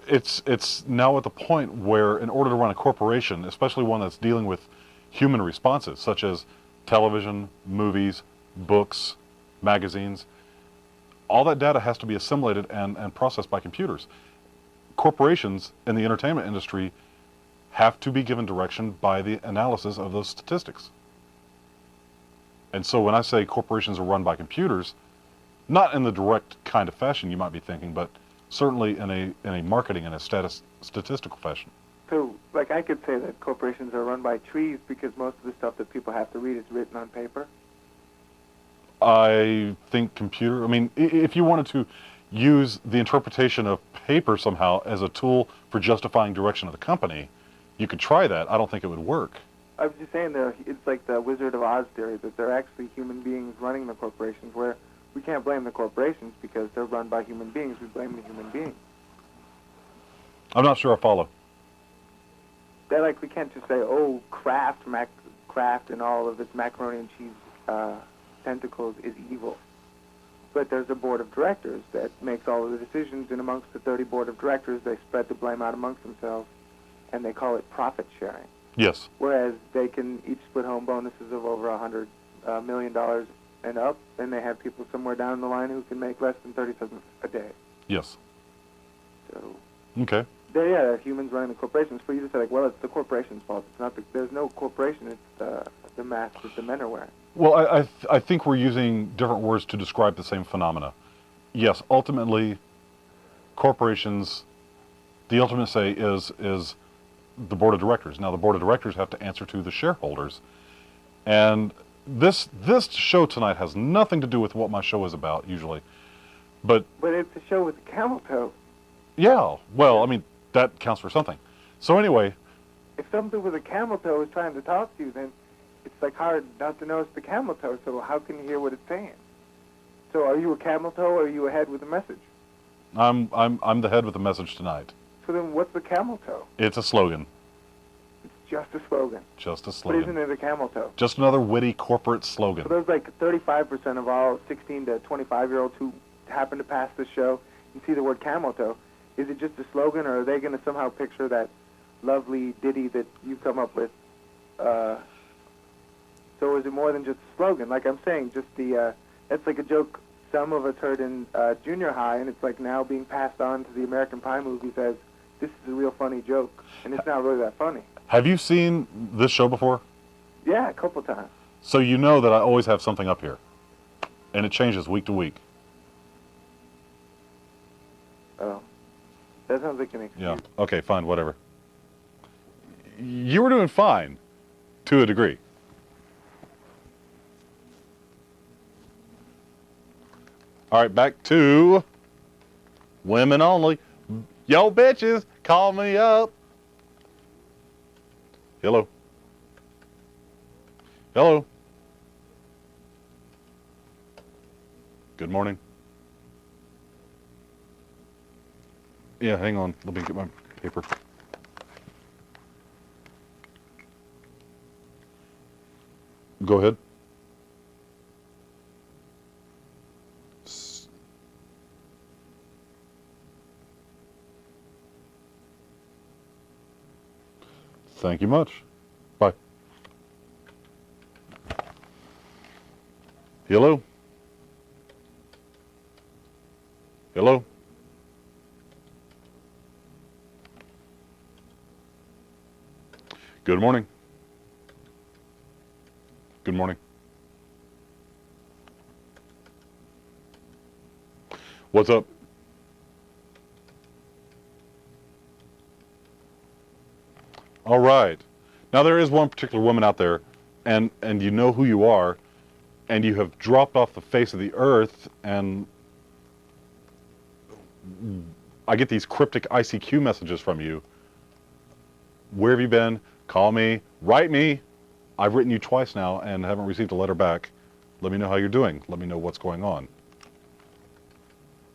it's now at the point where in order to run a corporation, especially one that's dealing with human responses, such as television, movies, books, magazines, all that data has to be assimilated and processed by computers. Corporations in the entertainment industry have to be given direction by the analysis of those statistics. And so when I say corporations are run by computers, not in the direct kind of fashion you might be thinking, but certainly in a marketing and a statistical fashion. So, like, I could say that corporations are run by trees because most of the stuff that people have to read is written on paper. I think if you wanted to use the interpretation of paper somehow as a tool for justifying direction of the company, you could try that. I don't think it would work. I was just saying that it's like the Wizard of Oz theory, that they're actually human beings running the corporations, where we can't blame the corporations because they're run by human beings. We blame the human beings. I'm not sure I follow. They're like, we can't just say, oh, Kraft and all of its macaroni and cheese tentacles is evil. But there's a board of directors that makes all of the decisions, and amongst the 30 board of directors, they spread the blame out amongst themselves, and they call it profit sharing. Yes. Whereas they can each split home bonuses of over $100 million and up, and they have people somewhere down the line who can make less than 30 cents a day. Yes. So. Okay. They're humans running the corporations. For you to say, like, well, it's the corporation's fault. It's not. There's no corporation. It's the mask that the men are wearing. Well, I think we're using different words to describe the same phenomena. Yes, ultimately, corporations, the ultimate say is the board of directors. Now, the board of directors have to answer to the shareholders. And this show tonight has nothing to do with what my show is about, usually. But it's a show with a camel toe. Yeah, well, I mean, that counts for something. So anyway. If something with a camel toe is trying to talk to you, then it's like hard not to notice the camel toe, so how can you hear what it's saying? So are you a camel toe, or are you a head with a message? I'm the head with the message tonight. So then what's the camel toe? It's a slogan. It's just a slogan. Just a slogan. But isn't it a camel toe? Just another witty corporate slogan. So there's like 35% of all 16 to 25-year-olds who happen to pass this show and see the word camel toe. Is it just a slogan, or are they going to somehow picture that lovely ditty that you come up with? So is it more than just a slogan? Like I'm saying, just that's like a joke some of us heard in junior high, and it's like now being passed on to the American Pie movies as this is a real funny joke, and it's not really that funny. Have you seen this show before? Yeah, a couple times. So you know that I always have something up here, and it changes week to week. Oh. That sounds like an excuse. Yeah, okay, fine, whatever. You were doing fine, to a degree. All right, back to women only. Yo, bitches, call me up. Hello. Hello. Good morning. Yeah, hang on. Let me get my paper. Go ahead. Thank you much. Bye. Hello? Hello? Good morning. Good morning. What's up? All right. Now there is one particular woman out there, and you know who you are, and you have dropped off the face of the earth, and I get these cryptic ICQ messages from you. Where have you been? Call me, write me. I've written you twice now and haven't received a letter back. Let me know how you're doing. Let me know what's going on.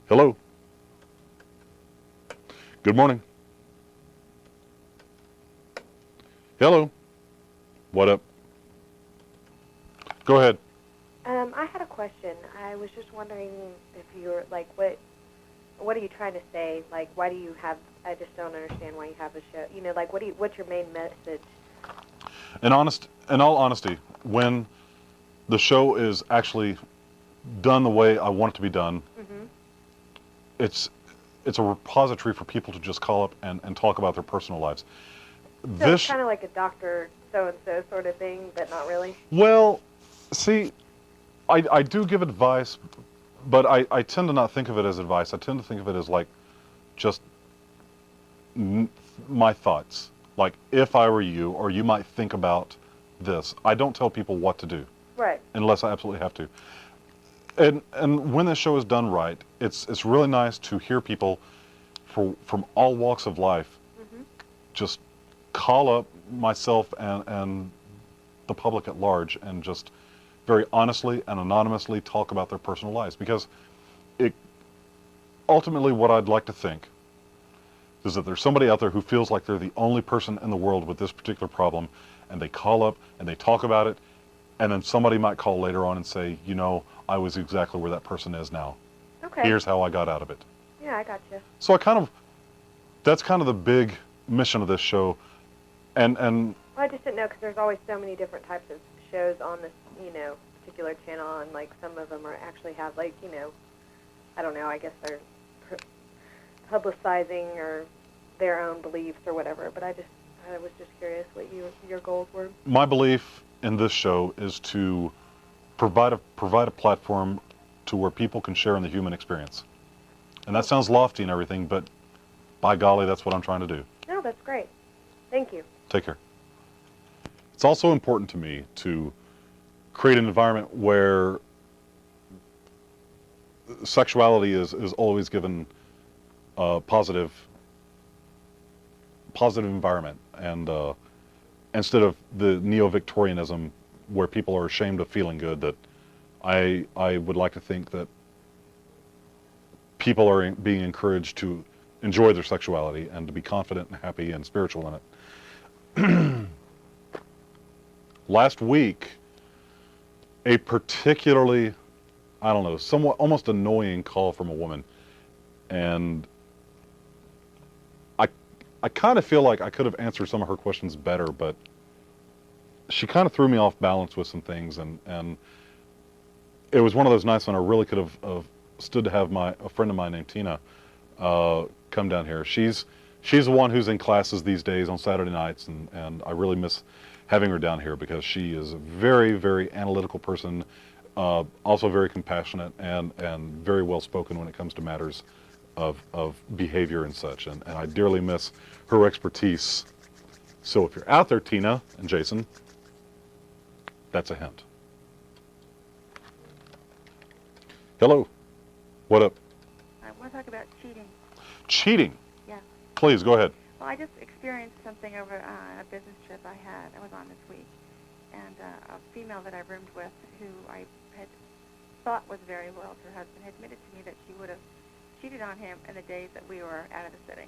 Hello? Good morning. Hello? What up? Go ahead. I had a question. I was just wondering if you're, like, what are you trying to say? Like, why do you have, I just don't understand why you have a show. You know, like, what's your main message? In all honesty, when the show is actually done the way I want it to be done, it's a repository for people to just call up and talk about their personal lives. So it's kind of like a Dr. So-and-so sort of thing, but not really? Well, see, I do give advice, but I tend to not think of it as advice. I tend to think of it as like just my thoughts. Like, if I were you, or you might think about this. I don't tell people what to do. Right. Unless I absolutely have to. And when this show is done right, it's really nice to hear people from all walks of life just call up myself and the public at large and just very honestly and anonymously talk about their personal lives. Because ultimately what I'd like to think is that there's somebody out there who feels like they're the only person in the world with this particular problem, and they call up and they talk about it, and then somebody might call later on and say, you know, I was exactly where that person is now. Okay. Here's how I got out of it. Yeah, I got you. So that's kind of the big mission of this show. And Well, I just didn't know because there's always so many different types of shows on this, particular channel, and like some of them are actually have like, I don't know. I guess they're publicizing or their own beliefs or whatever. But I was just curious what your goals were. My belief in this show is to provide a platform to where people can share in the human experience. And that sounds lofty and everything, but by golly, that's what I'm trying to do. No, that's great. Thank you. Take care. It's also important to me to create an environment where sexuality is always given a positive environment, and instead of the neo-Victorianism where people are ashamed of feeling good, that I would like to think that people are being encouraged to enjoy their sexuality and to be confident and happy and spiritual in it. Last week, a particularly, I don't know, somewhat almost annoying call from a woman, and I kind of feel like I could have answered some of her questions better, but she kind of threw me off balance with some things, and it was one of those nights when I really could have stood to have a friend of mine named Tina come down here. She's the one who's in classes these days on Saturday nights, and I really miss having her down here because she is a very, very analytical person, also very compassionate and very well spoken when it comes to matters of behavior and such, and I dearly miss her expertise. So if you're out there, Tina and Jason, that's a hint. Hello. What up? I want to talk about cheating. Cheating? Yeah. Please, go ahead. Well, I just experienced something over a business trip I was on this week. And a female that I roomed with, who I had thought was very loyal to her husband, had admitted to me that she would have cheated on him in the days that we were out of the city.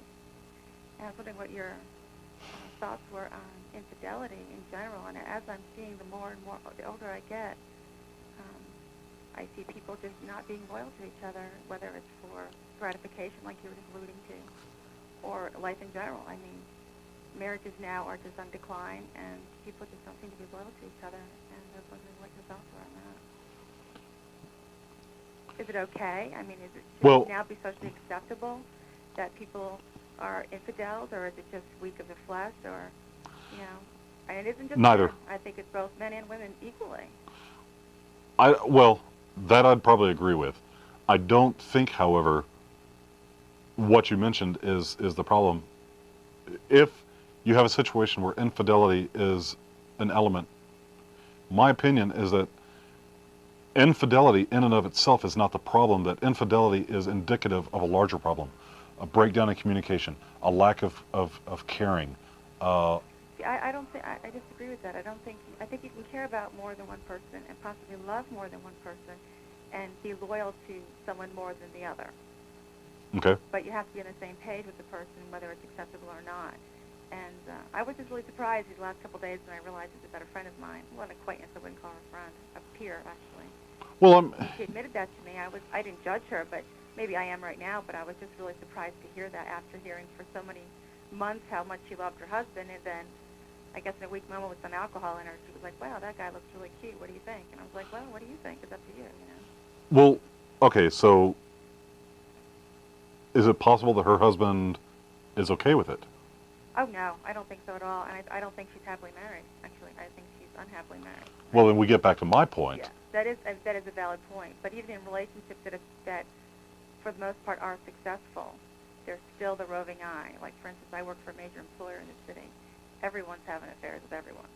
And I was wondering what your thoughts were on infidelity in general. And as I'm seeing the more and more, the older I get, I see people just not being loyal to each other, whether it's for gratification, like you were just alluding to, or life in general. I mean, marriages now are just on decline, and people just don't seem to be loyal to each other. And I was wondering what your thoughts were on that. Is it okay? I mean, should it now be socially acceptable that people are infidels, or is it just weak of the flesh, or, and it isn't just neither. Men. I think it's both men and women equally. Well, that I'd probably agree with. I don't think, however, what you mentioned is the problem. If you have a situation where infidelity is an element, my opinion is that infidelity in and of itself is not the problem, that infidelity is indicative of a larger problem, a breakdown in communication, a lack of caring. I don't think, I disagree with that. I think you can care about more than one person and possibly love more than one person and be loyal to someone more than the other. Okay. But you have to be on the same page with the person, whether it's acceptable or not. And I was just really surprised these last couple of days when I realized he's a better friend of mine. Well, an acquaintance, I wouldn't call her a friend, a peer, actually. Well, she admitted that to me. I didn't judge her, but maybe I am right now, but I was just really surprised to hear that after hearing for so many months how much she loved her husband, and then I guess in a weak moment with some alcohol in her, she was like, wow, that guy looks really cute. What do you think? And I was like, well, what do you think? It's up to you, Well, okay, so is it possible that her husband is okay with it? Oh, no, I don't think so at all. And I don't think she's happily married, actually. I think she's unhappily married. Well, then we get back to my point. Yeah, that is a valid point. But even in relationships that for the most part, are successful, there's still the roving eye. Like, for instance, I work for a major employer in the city. Everyone's having affairs with everyone.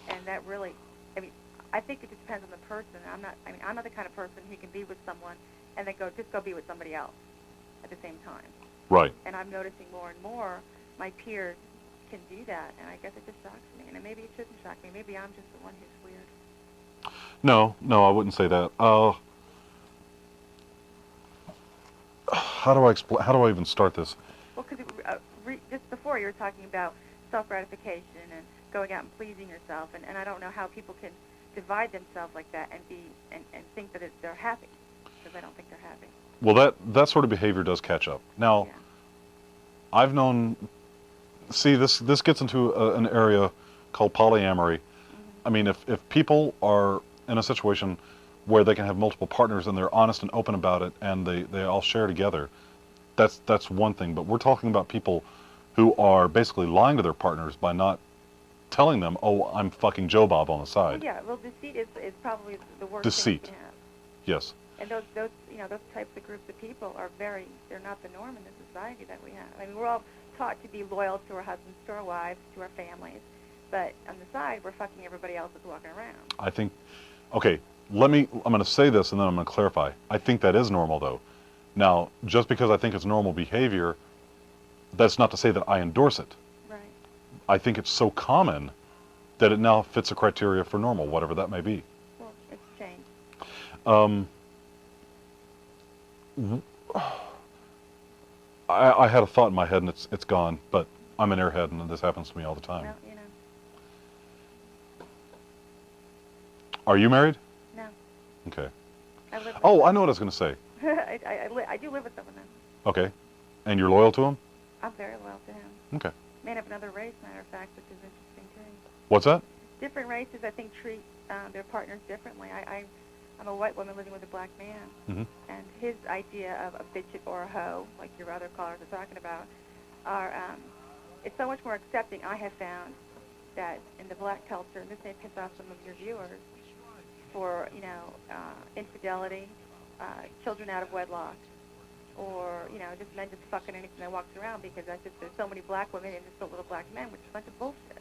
And that really, I think it just depends on the person. I'm not the kind of person who can be with someone and then just go be with somebody else at the same time. Right. And I'm noticing more and more my peers can do that, and I guess it just shocks me. And maybe it shouldn't shock me. Maybe I'm just the one who's weird. No, I wouldn't say that. How do I even start this? Well, because just before you were talking about self-gratification and going out and pleasing yourself, and I don't know how people can divide themselves like that and think that they're happy, because I don't think they're happy. Well, that sort of behavior does catch up. Now, yeah. I've known. See, this gets into an area called polyamory. I mean, if people are in a situation where they can have multiple partners and they're honest and open about it and they all share together, that's one thing. But we're talking about people who are basically lying to their partners by not telling them, oh, I'm fucking Joe Bob on the side. Well, yeah, well, deceit is probably the worst Deceit. thing you can have. Yes. And those those types of groups of people are they're not the norm in the society that we have. I mean, we're all taught to be loyal to our husbands, to our wives, to our families, but on the side, we're fucking everybody else that's walking around. I think, okay, I'm going to say this and then I'm going to clarify. I think that is normal, though. Now, just because I think it's normal behavior, that's not to say that I endorse it. Right. I think it's so common that it now fits a criteria for normal, whatever that may be. Well, it's changed. I had a thought in my head and it's gone, but I'm an airhead and this happens to me all the time. Well, Are you married? No. Okay. I live with Oh, I know what I was going to say. I do live with someone now. Okay. And you're loyal to him? I'm very loyal to him. Okay. Man of another race, matter of fact, which is interesting too. What's that? Different races, I think, treat their partners differently. I'm a white woman living with a black man, and his idea of a bitch or a hoe, like your other callers are talking about, it's so much more accepting. I have found that in the black culture, and this may piss off some of your viewers, for infidelity, children out of wedlock, or just men just fucking anything that walks around, because there's so many black women and just so little black men, which is a bunch of bullshit.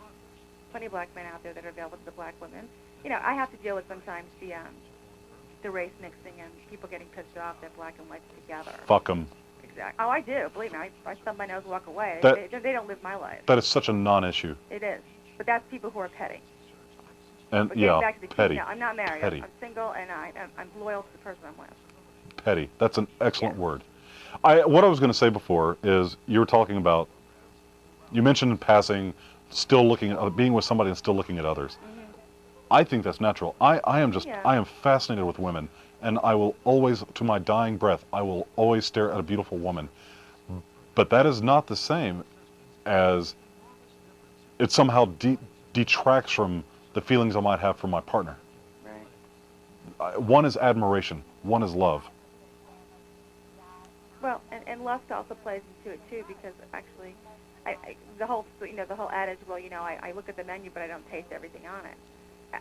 Plenty of black men out there that are available to the black women. I have to deal with sometimes the race mixing and people getting pissed off that black and white's together. Fuck them. Exactly. Oh, I do. Believe me, I stub my nose and walk away. That- They don't live my life. That is such a non-issue. It is. But that's people who are petty. And But getting back to the petty. I'm not married. Petty. I'm single, and I'm loyal to the person I'm with. Petty. That's an excellent word. What I was going to say before is you were talking about, you mentioned in passing, still looking at, being with somebody and still looking at others. I think that's natural. I am fascinated with women, and I will always, to my dying breath, I will always stare at a beautiful woman. But that is not the same as it somehow detracts from the feelings I might have for my partner. Right. One is admiration. One is love. Well, and lust also plays into it too, because actually, the whole adage, well, I look at the menu, but I don't taste everything on it.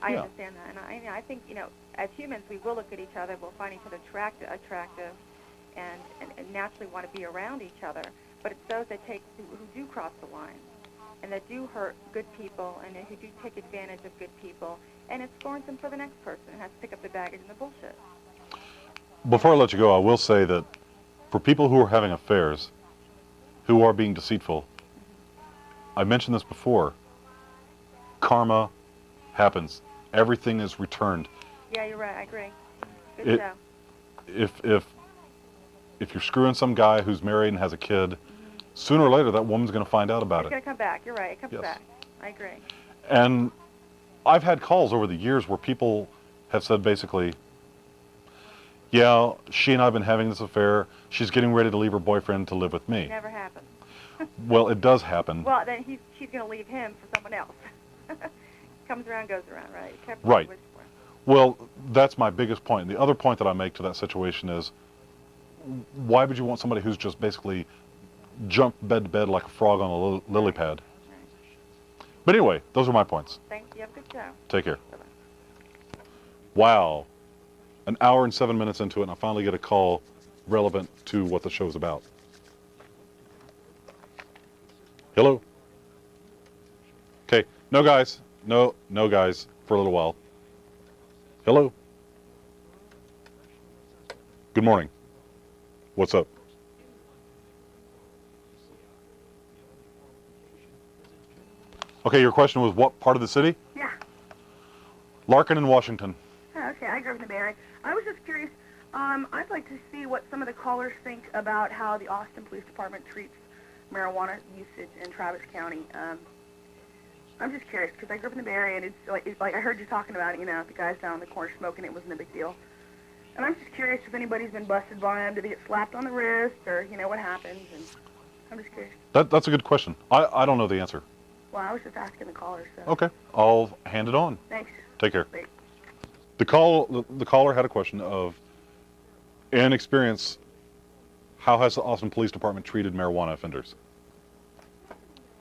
I understand that, and I think as humans, we will look at each other, we'll find each other attractive, and naturally want to be around each other. But it's those that who do cross the line, and that do hurt good people, and who do take advantage of good people, and it scorns them for the next person and has to pick up the baggage and the bullshit. Before I let you go, I will say that for people who are having affairs, who are being deceitful, I mentioned this before, karma happens. Everything is returned. Yeah, you're right. I agree. Good show. If you're screwing some guy who's married and has a kid, sooner or later that woman's going to find out about It's going to come back. You're right. It comes back. I agree. And I've had calls over the years where people have said basically, yeah, she and I have been having this affair. She's getting ready to leave her boyfriend to live with me. Never happens. Well, it does happen. Well, then she's going to leave him for someone else. Comes around, goes around, right? Right. Well, that's my biggest point. The other point that I make to that situation is, why would you want somebody who's just basically jumped bed to bed like a frog on a lily pad? Right. But anyway, those are my points. Thank you. Have a good show. Take care. Bye-bye. Wow. An hour and 7 minutes into it, and I finally get a call relevant to what the show's about. Hello? Okay. No, guys. No, guys, for a little while. Hello? Good morning. What's up? Okay, your question was what part of the city? Yeah. Larkin and Washington. Oh, okay, I grew up in the Bay Area. I was just curious. I'd like to see what some of the callers think about how the Austin Police Department treats marijuana usage in Travis County. I'm just curious because I grew up in the Bay Area, and it's like I heard you talking about it. The guys down in the corner smoking, it wasn't a big deal. And I'm just curious if anybody's been busted by them. Did they get slapped on the wrist, or what happens? And I'm just curious. That's a good question. I don't know the answer. Well, I was just asking the caller, so. Okay, I'll hand it on. Thanks. Take care. Bye. The caller had a question of, in experience, how has the Austin Police Department treated marijuana offenders?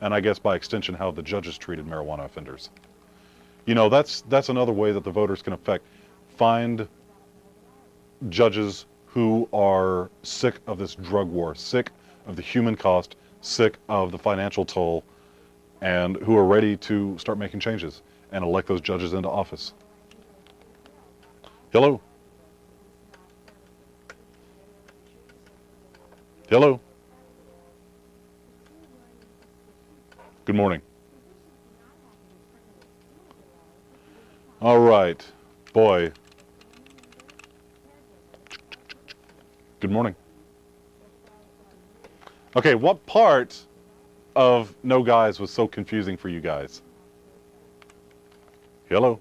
And I guess by extension, how the judges treated marijuana offenders. You know, that's another way that the voters can find judges who are sick of this drug war, sick of the human cost, sick of the financial toll, and who are ready to start making changes and elect those judges into office. Hello? Hello? Good morning. All right. Boy. Good morning. Okay, what part of No Guys was so confusing for you guys? Hello?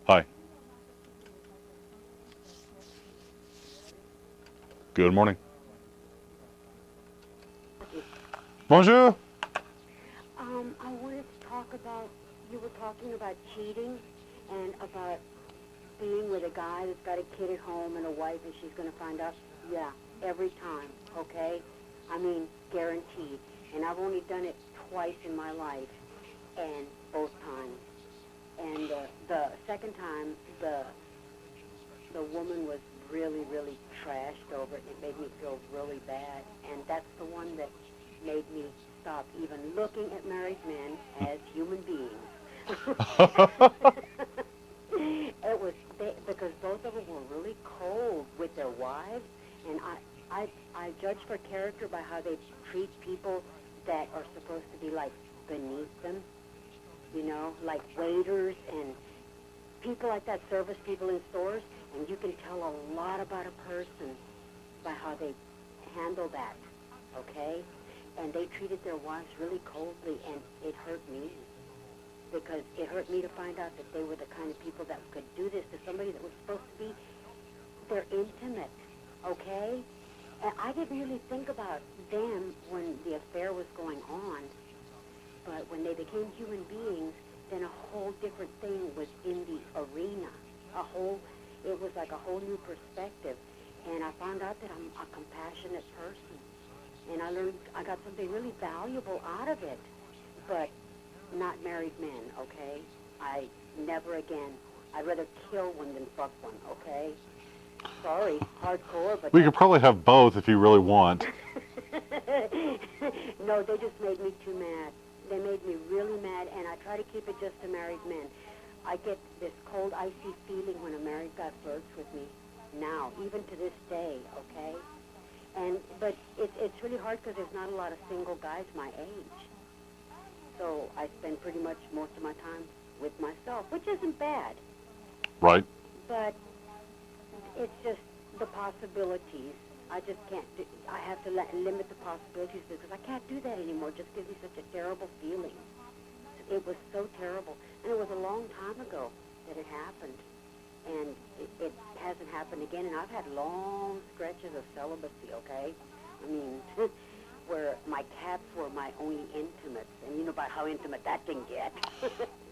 Hi. Good morning. Bonjour. I wanted to talk about, you were talking about cheating and about being with a guy that's got a kid at home and a wife and she's going to find out. Yeah, every time, okay? I mean, guaranteed. And I've only done it twice in my life, and both times. And the second time, the woman was really, really trashed over it. It made me feel really bad. And that's the one that made me stop even looking at married men as human beings. It was because both of them were really cold with their wives, and I judge for character by how they treat people that are supposed to be like beneath them, you know, like waiters and people like that, service people in stores, and you can tell a lot about a person by how they handle that, okay? And they treated their wives really coldly, and it hurt me. Because it hurt me to find out that they were the kind of people that could do this to somebody that was supposed to be their intimate, okay? And I didn't really think about them when the affair was going on, but when they became human beings, then a whole different thing was in the arena. It was like a whole new perspective. And I found out that I'm a compassionate person. And I got something really valuable out of it. But not married men, okay? I never again. I'd rather kill one than fuck one, okay? Sorry, hardcore, but... We could probably have both if you really want. No, they just made me too mad. They made me really mad, and I try to keep it just to married men. I get this cold, icy feeling when a married guy flirts with me now, even to this day, okay? But it's really hard because there's not a lot of single guys my age. So I spend pretty much most of my time with myself, which isn't bad. Right. But it's just the possibilities. I just can't I have to limit the possibilities because I can't do that anymore. It just gives me such a terrible feeling. It was so terrible. And it was a long time ago that it happened. And it hasn't happened again. And I've had long stretches of celibacy, okay? I mean... where my cats were my only intimates, and you know about how intimate that can get.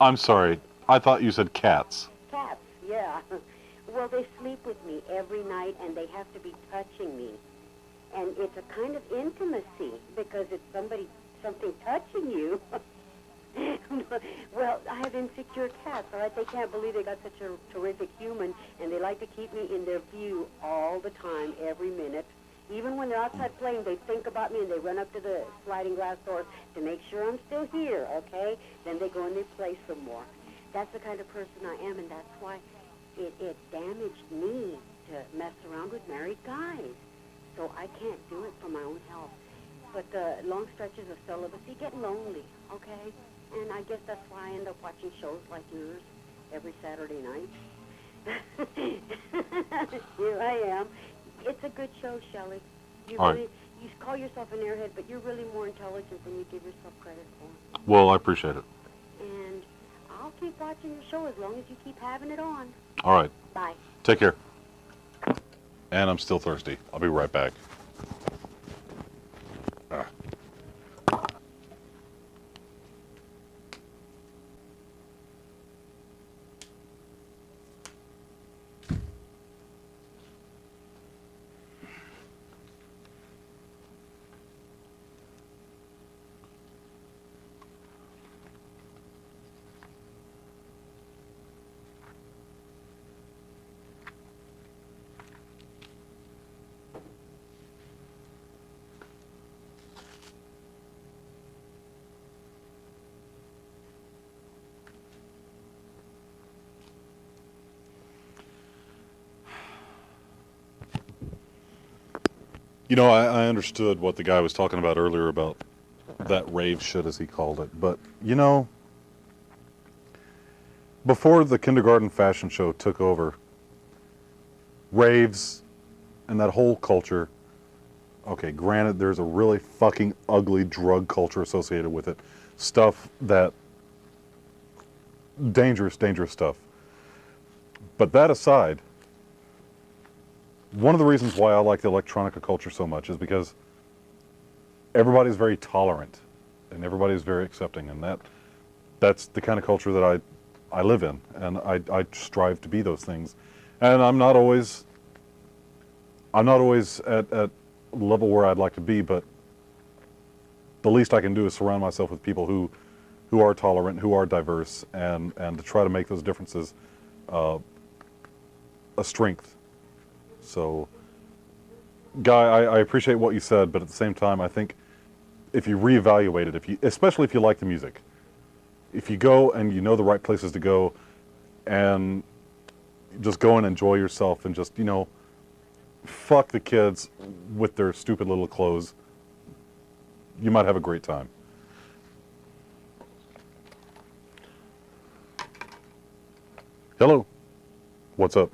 I'm sorry. I thought you said cats. Cats, yeah. Well, they sleep with me every night, and they have to be touching me. And it's a kind of intimacy, because it's something touching you. Well, I have insecure cats, all right? They can't believe they got such a terrific human, and they like to keep me in their view all the time, every minute. Even when they're outside playing, they think about me and they run up to the sliding glass doors to make sure I'm still here, okay? Then they go and they play some more. That's the kind of person I am, and that's why it damaged me to mess around with married guys. So I can't do it for my own health. But the long stretches of celibacy get lonely, okay? And I guess that's why I end up watching shows like yours every Saturday night. Here I am. It's a good show, Shelley. You call yourself an airhead, but you're really more intelligent than you give yourself credit for. Well, I appreciate it. And I'll keep watching your show as long as you keep having it on. All right. Bye. Take care. And I'm still thirsty. I'll be right back. You know, I understood what the guy was talking about earlier about that rave shit, as he called it. But, you know, before the kindergarten fashion show took over, raves and that whole culture, okay, granted, there's a really fucking ugly drug culture associated with it. Stuff that, dangerous stuff. But that aside, one of the reasons why I like the electronica culture so much is because everybody's very tolerant and everybody's very accepting, and that's the kind of culture that I live in, and I strive to be those things. And I'm not always at the level where I'd like to be, but the least I can do is surround myself with people who are tolerant, who are diverse, and to try to make those differences a strength. So, Guy, I appreciate what you said, but at the same time, I think if you reevaluate it, especially if you like the music, if you go and you know the right places to go, and just go and enjoy yourself, and just, you know, fuck the kids with their stupid little clothes, you might have a great time. Hello. What's up?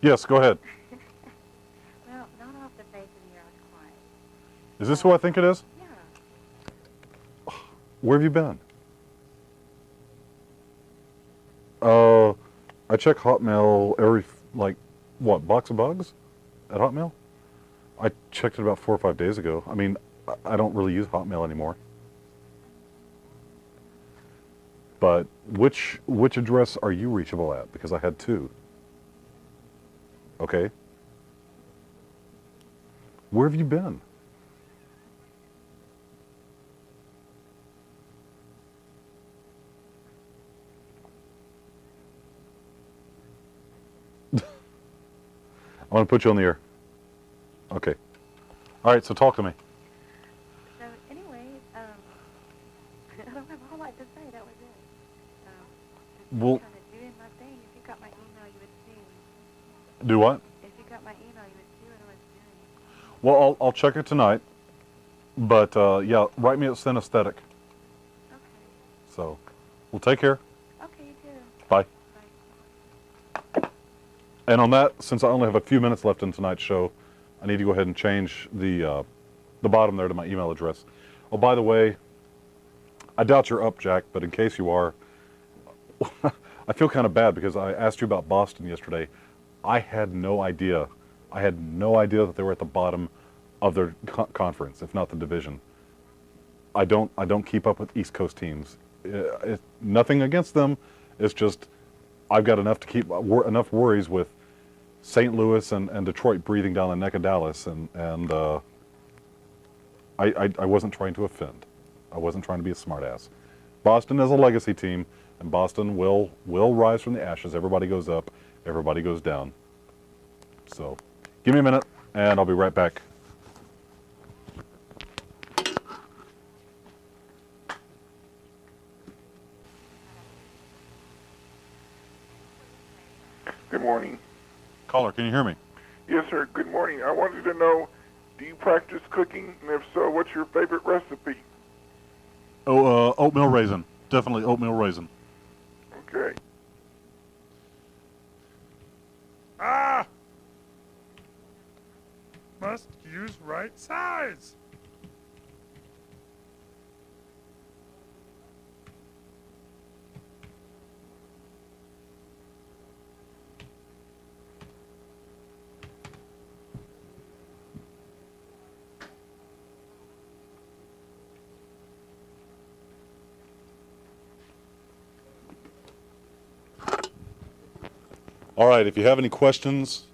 Yes, go ahead. Well, not off the face of the earth quite. Is this who I think it is? Yeah. Where have you been? I check Hotmail every, like, what, box of bugs at Hotmail? I checked it about 4 or 5 days ago. I mean, I don't really use Hotmail anymore. But which address are you reachable at? Because I had 2. Okay. Where have you been? I'm going to put you on the air. Okay. All right, so talk to me. So anyway, I don't have a whole lot to say. That was it. Well, Kind of doing my thing. If you got my email, you would see. do what? If you got my email, you would see what I was doing. Well, I'll check it tonight. But, yeah, write me at Synesthetic. Okay. So, well, take care. Okay, you too. Bye. And on that, since I only have a few minutes left in tonight's show, I need to go ahead and change the bottom there to my email address. Oh, by the way, I doubt you're up, Jack, but in case you are, I feel kind of bad because I asked you about Boston yesterday. I had no idea. I had no idea that they were at the bottom of their conference, if not the division. I don't keep up with East Coast teams. Nothing against them. It's just I've got enough to keep enough worries with St. Louis and Detroit breathing down the neck of Dallas, and I wasn't trying to offend. I wasn't trying to be a smartass. Boston is a legacy team, and Boston will rise from the ashes. Everybody goes up, everybody goes down. So, give me a minute, and I'll be right back. Good morning. Caller, can you hear me? Yes, sir. Good morning. I wanted to know, do you practice cooking? And if so, what's your favorite recipe? Oh, oatmeal raisin. Definitely oatmeal raisin. Okay. Ah! Must use right size. All right, if you have any questions,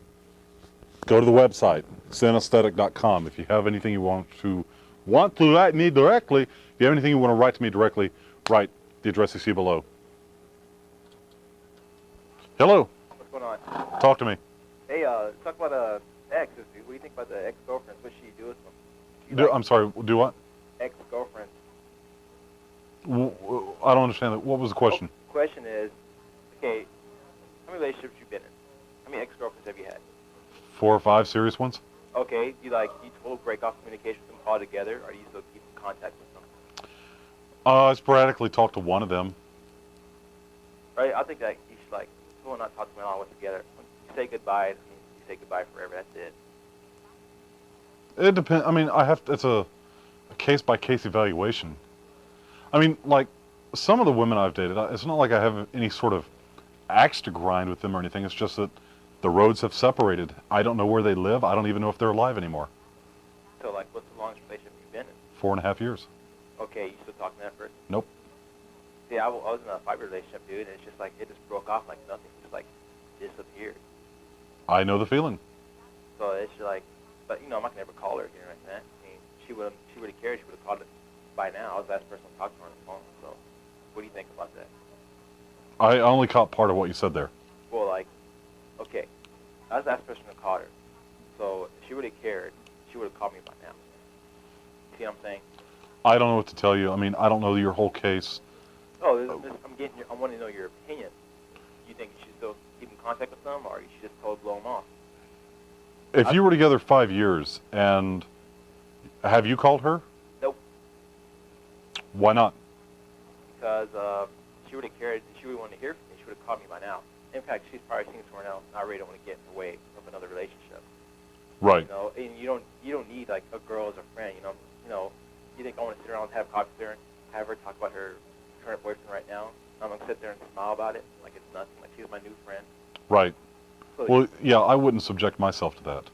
go to the website, synesthetic.com. If you have anything you want to write me directly, if you have anything you want to write to me directly, write the address you see below. Hello. What's going on? Talk to me. Hey, talk about exes. What do you think about the ex-girlfriends? What should you do with them? I'm sorry, do what? Ex-girlfriends. I don't understand that. What was the question? Question is, okay, how many relationships you been in? How many ex-girlfriends have you had? 4 or 5 serious ones. Okay, you totally break off communication with them altogether, or do you still keep in contact with them? I sporadically talk to one of them. Right, I think that you should totally not talk to them all together. When you say goodbye, you say goodbye forever. That's it. It depends. I mean, it's a case-by-case evaluation. I mean, like, some of the women I've dated, it's not like I have any sort of axe to grind with them or anything. It's just that the roads have separated. I don't know where they live. I don't even know if they're alive anymore. So, what's the longest relationship you've been in? 4.5 years. Okay, you still talking to that person? Nope. See, I was in a 5-year relationship, dude, and it's just it just broke off like nothing. Just disappeared. I know the feeling. So it's just but I'm not gonna ever call her again like that. I mean, she would have cared. She would have called it by now. I was the last person to talk to her on the phone. So, what do you think about that? I only caught part of what you said there. Well, okay, I was the last person to call her. So if she would have cared, she would have called me by now. See what I'm saying? I don't know what to tell you. I mean, I don't know your whole case. Oh, I want to know your opinion. Do you think you should still keep in contact with them, or you should just totally blow them off? If you were together 5 years, and have you called her? Nope. Why not? Because she would have cared. She would have wanted to hear from me. She would have called me by now. In fact, she's probably seen somewhere else. And I really don't want to get in the way of another relationship. Right. And you don't need a girl as a friend. You think I want to sit around and have coffee there and have her talk about her current boyfriend right now? I'm gonna sit there and smile about it like it's nothing. Like she's my new friend. Right. So, Well, yeah, I wouldn't subject myself to that.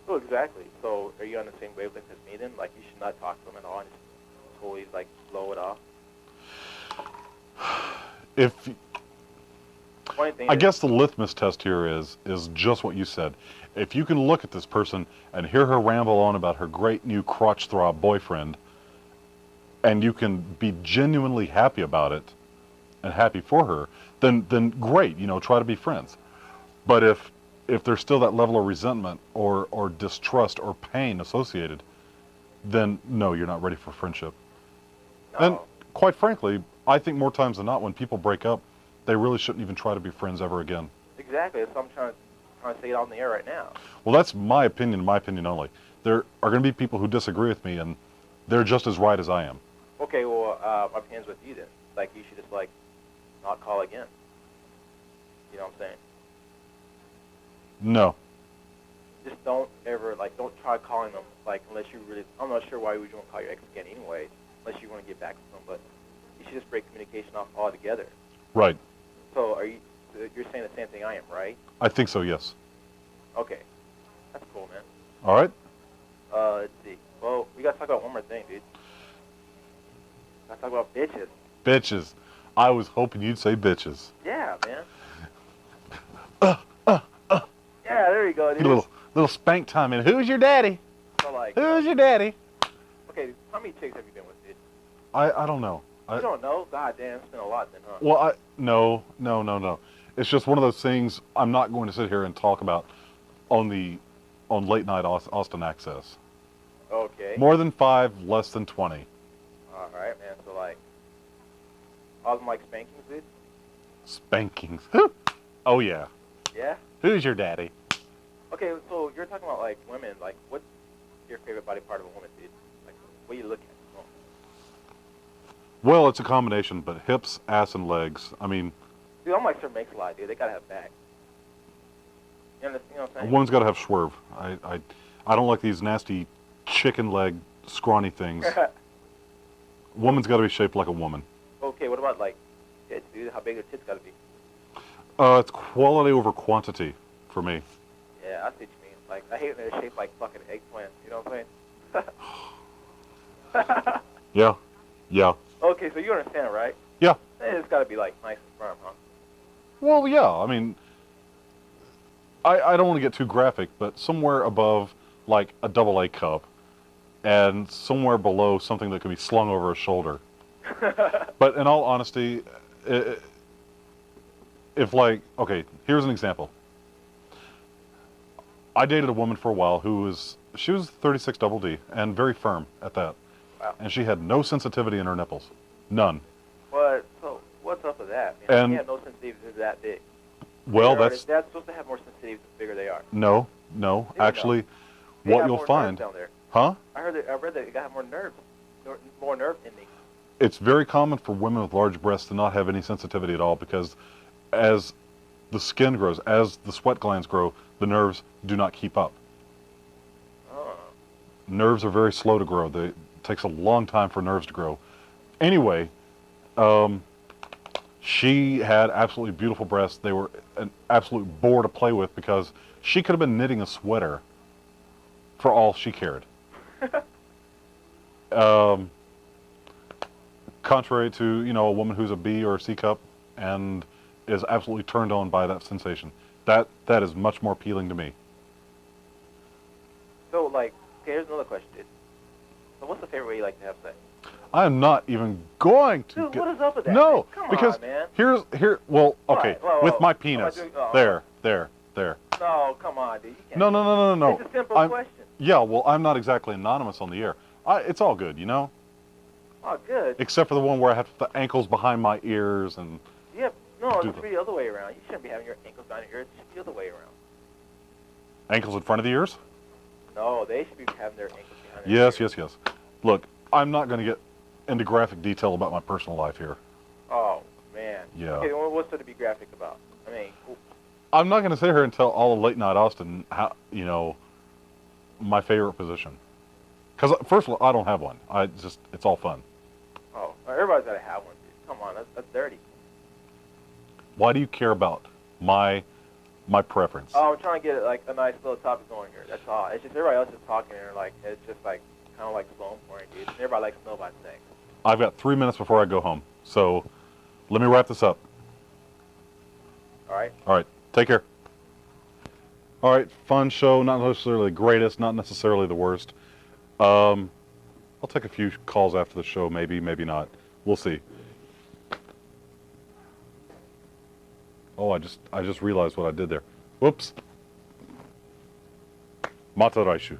Oh, exactly. So are you on the same wavelength as me then? You should not talk to them at all and just totally blow it off. I guess the litmus test here is just what you said. If you can look at this person and hear her ramble on about her great new crotch throb boyfriend, and you can be genuinely happy about it and happy for her, then great, try to be friends. But if there's still that level of resentment or distrust or pain associated, then no, you're not ready for friendship. No. And quite frankly, I think more times than not when people break up, they really shouldn't even try to be friends ever again. Exactly. That's what I'm trying to say it on the air right now. Well, that's my opinion only. There are going to be people who disagree with me, and they're just as right as I am. Okay, well, my opinion's with you then. You should just not call again. You know what I'm saying? No. Just don't ever don't try calling them unless you really. I'm not sure why you would want to call your ex again anyway, unless you want to get back with them. But you should just break communication off altogether. Right. So you're saying the same thing I am, right? I think so, yes. Okay. That's cool, man. All right. Let's see. Well, we got to talk about one more thing, dude. Got to talk about bitches. Bitches. I was hoping you'd say bitches. Yeah, man. Yeah, there you go, dude. Little spank time. And who's your daddy? So Who's your daddy? Okay, how many chicks have you been with, dude? I don't know. You don't know? God damn, it's been a lot then, huh? Well, no. It's just one of those things I'm not going to sit here and talk about on late night Austin Access. Okay. More than 5, less than 20. All right, man. So all of them spankings, dude? Spankings. Oh yeah. Yeah? Who's your daddy? Okay, so you're talking about women. What's your favorite body part of a woman, dude? What are you looking at? Well, it's a combination, but hips, ass, and legs. I mean, dude, I'm sure makes a lot, dude. They gotta have back. You know what I'm a saying? woman's got to have swerve. I don't like these nasty chicken leg scrawny things. Woman's got to be shaped like a woman. Okay, what about tits, dude? How big are tits gotta be? It's quality over quantity for me. Yeah, I see what you mean. I hate when they're shaped like fucking eggplants. You know what I'm saying? Yeah. Okay, so you understand, right? Yeah. It's gotta be nice and firm, huh? Well, yeah. I mean, I don't want to get too graphic, but somewhere above a AA cup, and somewhere below something that can be slung over a shoulder. But in all honesty, okay, here's an example. I dated a woman for a while she was 36 double D and very firm at that. Wow. And she had no sensitivity in her nipples. None. So what's up with that, man? And She had no sensitivity to that big. Well, Or is that supposed to have more sensitivity the bigger they are? no. Actually, what have you'll more find, nerves down there. huh? I read that you got more nerves, more nerve endings. It's very common for women with large breasts to not have any sensitivity at all because as the skin grows, as the sweat glands grow, the nerves do not keep up. Oh. Nerves are very slow to grow. It takes a long time for nerves to grow. Anyway, she had absolutely beautiful breasts. They were an absolute bore to play with because she could have been knitting a sweater for all she cared. Contrary to, a woman who's a B or a C cup and is absolutely turned on by that sensation. That is much more appealing to me. So, like, okay, here's another question, dude. So what's the favorite way you like to have sex? I am not even going to Dude, get... what is up with that? No, man? Come because on, man. well, What? okay, Whoa, with whoa. my Am I penis. doing- There. No, come on, dude. You can't No. It's a simple question. Yeah, well, I'm not exactly anonymous on the air. It's all good, Oh, good. Except for the one where I have the ankles behind my ears and... Yeah, no, Do it should be the other way around. You shouldn't be having your ankles down your ears. It should be the other way around. Ankles in front of the ears? No, they should be having their ankles behind their ears. Yes. Look, I'm not going to get into graphic detail about my personal life here. Oh, man. Yeah. Okay, well, what's there to be graphic about? I mean, I'm not going to sit here and tell all of Late Night Austin how, my favorite position. Because, first of all, I don't have one. It's all fun. oh, everybody's got to have one, dude. Come on, that's dirty. Why do you care about my preference? Oh, I'm trying to get like a nice little topic going here. That's all. It's just everybody else is talking and like it's just like kind of like slow for it, dude. Everybody likes to know about sex. I've got 3 minutes before I go home. So, let me wrap this up. All right. All right. Take care. All right. Fun show. Not necessarily the greatest. Not necessarily the worst. I'll take a few calls after the show. Maybe not. We'll see. Oh, I just realized what I did there. Whoops. Mata Raishu.